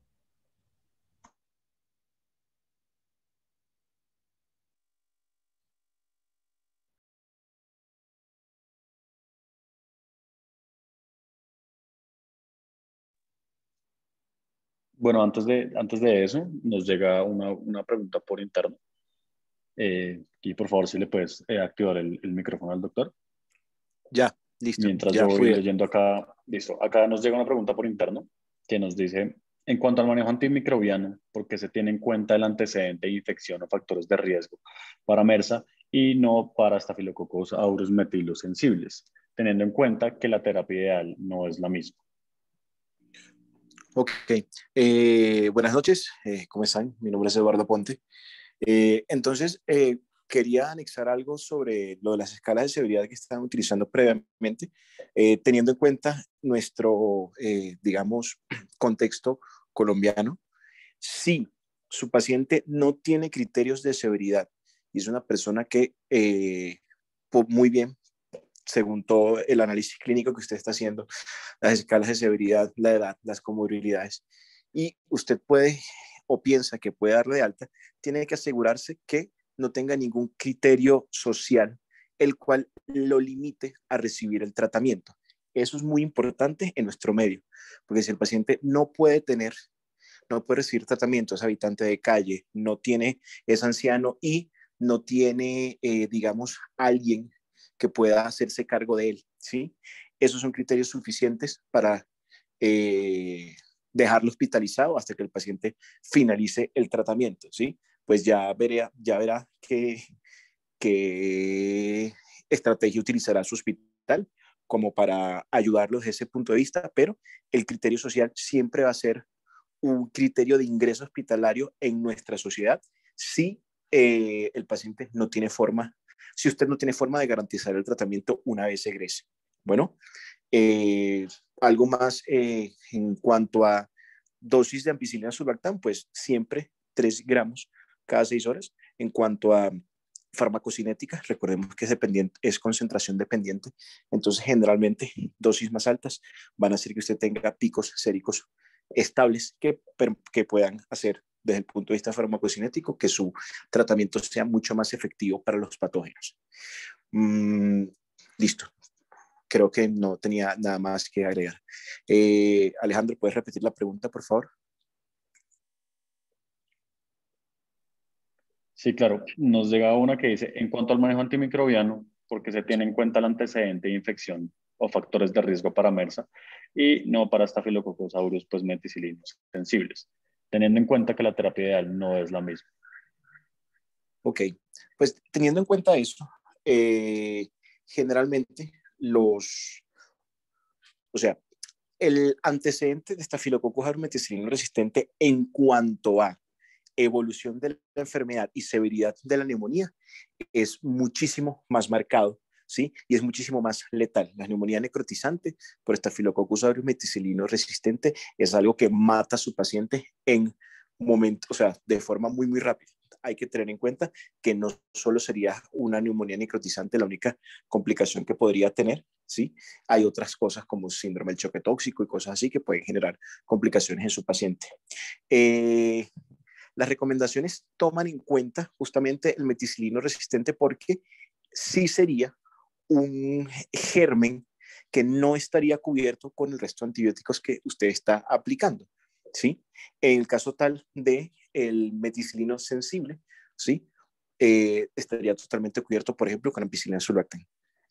Bueno, antes de eso, nos llega una pregunta por interno. Y por favor, si le puedes activar el micrófono al doctor. Ya, listo, Mientras ya yo voy fui. leyendo acá, listo. Acá nos llega una pregunta por interno que nos dice, en cuanto al manejo antimicrobiano, ¿por qué se tiene en cuenta el antecedente de infección o factores de riesgo para MRSA y no para Staphylococcus aureus metilosensibles, teniendo en cuenta que la terapia ideal no es la misma? Ok, buenas noches, ¿cómo están? Mi nombre es Eduardo Ponte. Quería anexar algo sobre lo de las escalas de severidad que estaban utilizando previamente, teniendo en cuenta nuestro, digamos, contexto colombiano. Si su paciente no tiene criterios de severidad y es una persona que muy bien, según todo el análisis clínico que usted está haciendo, las escalas de severidad, la edad, las comorbilidades, y usted puede o piensa que puede darle de alta, tiene que asegurarse que no tenga ningún criterio social el cual lo limite a recibir el tratamiento. Eso es muy importante en nuestro medio, porque si el paciente no puede recibir tratamiento, es habitante de calle, es anciano y no tiene, digamos, alguien que pueda hacerse cargo de él, ¿sí? Esos son criterios suficientes para dejarlo hospitalizado hasta que el paciente finalice el tratamiento, ¿sí? Pues ya verá qué estrategia utilizará su hospital como para ayudarlos desde ese punto de vista, pero el criterio social siempre va a ser un criterio de ingreso hospitalario en nuestra sociedad si el paciente no tiene forma, si usted no tiene forma de garantizar el tratamiento una vez egrese. Bueno, algo más en cuanto a dosis de ampicilina sulbactam, pues siempre 3 gramos cada 6 horas. En cuanto a farmacocinética, recordemos que es concentración dependiente, entonces generalmente dosis más altas van a hacer que usted tenga picos séricos estables que puedan hacer desde el punto de vista farmacocinético que su tratamiento sea mucho más efectivo para los patógenos. Listo. Creo que no tenía nada más que agregar. Alejandro, ¿puedes repetir la pregunta, por favor? Sí, claro. Nos llega una que dice, en cuanto al manejo antimicrobiano, porque se tiene en cuenta el antecedente de infección o factores de riesgo para MERSA y no para Staphylococcus aureus, pues meticilinos sensibles, teniendo en cuenta que la terapia ideal no es la misma. Ok, pues teniendo en cuenta eso, generalmente o sea, el antecedente de Staphylococcus aureus meticilino resistente en cuanto a evolución de la enfermedad y severidad de la neumonía es muchísimo más marcado, ¿sí? Y es muchísimo más letal. La neumonía necrotizante por Staphylococcus aureus meticilino resistente es algo que mata a su paciente en momento, o sea, de forma muy, muy rápida. Hay que tener en cuenta que no solo sería una neumonía necrotizante la única complicación que podría tener, ¿sí? Hay otras cosas como síndrome del choque tóxico y cosas así que pueden generar complicaciones en su paciente. Las recomendaciones toman en cuenta justamente el meticilino resistente porque sí sería un germen que no estaría cubierto con el resto de antibióticos que usted está aplicando, ¿sí? En el caso tal de el meticilino sensible, ¿sí? Estaría totalmente cubierto, por ejemplo, con ampicilina sulbactam,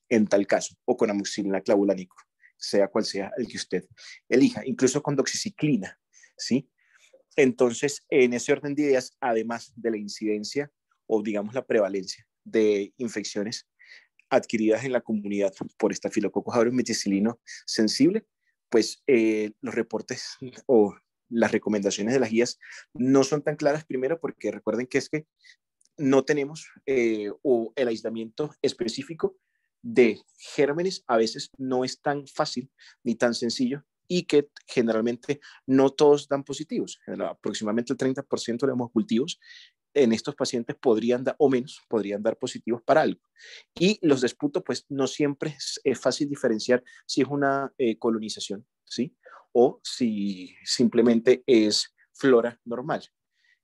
en tal caso, o con amoxicilina clavulanico, sea cual sea el que usted elija, incluso con doxiciclina, ¿sí? Entonces, en ese orden de ideas, además de la incidencia o digamos la prevalencia de infecciones adquiridas en la comunidad por Staphylococcus aureus meticilino sensible, pues los reportes o las recomendaciones de las guías no son tan claras primero porque recuerden que es que no tenemos o el aislamiento específico de gérmenes a veces no es tan fácil ni tan sencillo y que generalmente no todos dan positivos. Aproximadamente el 30% de los cultivos en estos pacientes podrían dar, o menos, podrían dar positivos para algo. Y los disputos, pues no siempre es fácil diferenciar si es una colonización, ¿sí? O si simplemente es flora normal.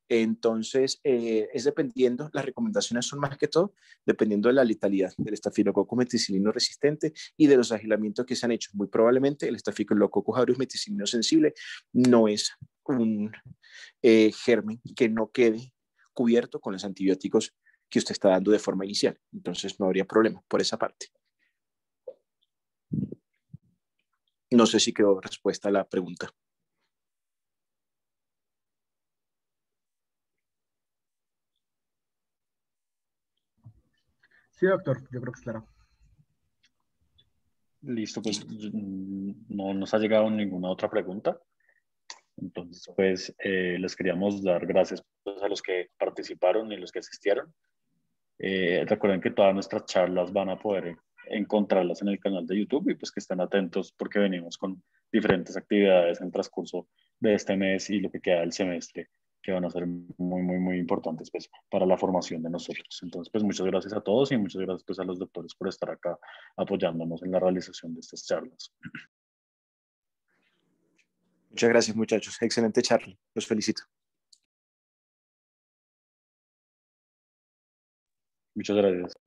Entonces, es dependiendo, las recomendaciones son más que todo, dependiendo de la letalidad del estafilococcus meticilino resistente y de los aislamientos que se han hecho. Muy probablemente el estafilococcus aureus meticilino sensible no es un germen que no quede cubierto con los antibióticos que usted está dando de forma inicial. Entonces, no habría problema por esa parte. No sé si quedó respuesta a la pregunta. Sí, doctor, yo creo que es claro. Listo, pues no nos ha llegado ninguna otra pregunta. Entonces, pues les queríamos dar gracias pues, a los que participaron y los que asistieron. Recuerden que todas nuestras charlas van a poder encontrarlas en el canal de YouTube y pues que estén atentos porque venimos con diferentes actividades en el transcurso de este mes y lo que queda del semestre que van a ser muy, muy, muy importantes pues para la formación de nosotros. Entonces, pues muchas gracias a todos y muchas gracias pues a los doctores por estar acá apoyándonos en la realización de estas charlas. Muchas gracias, muchachos. Excelente charla. Los felicito. Muchas gracias.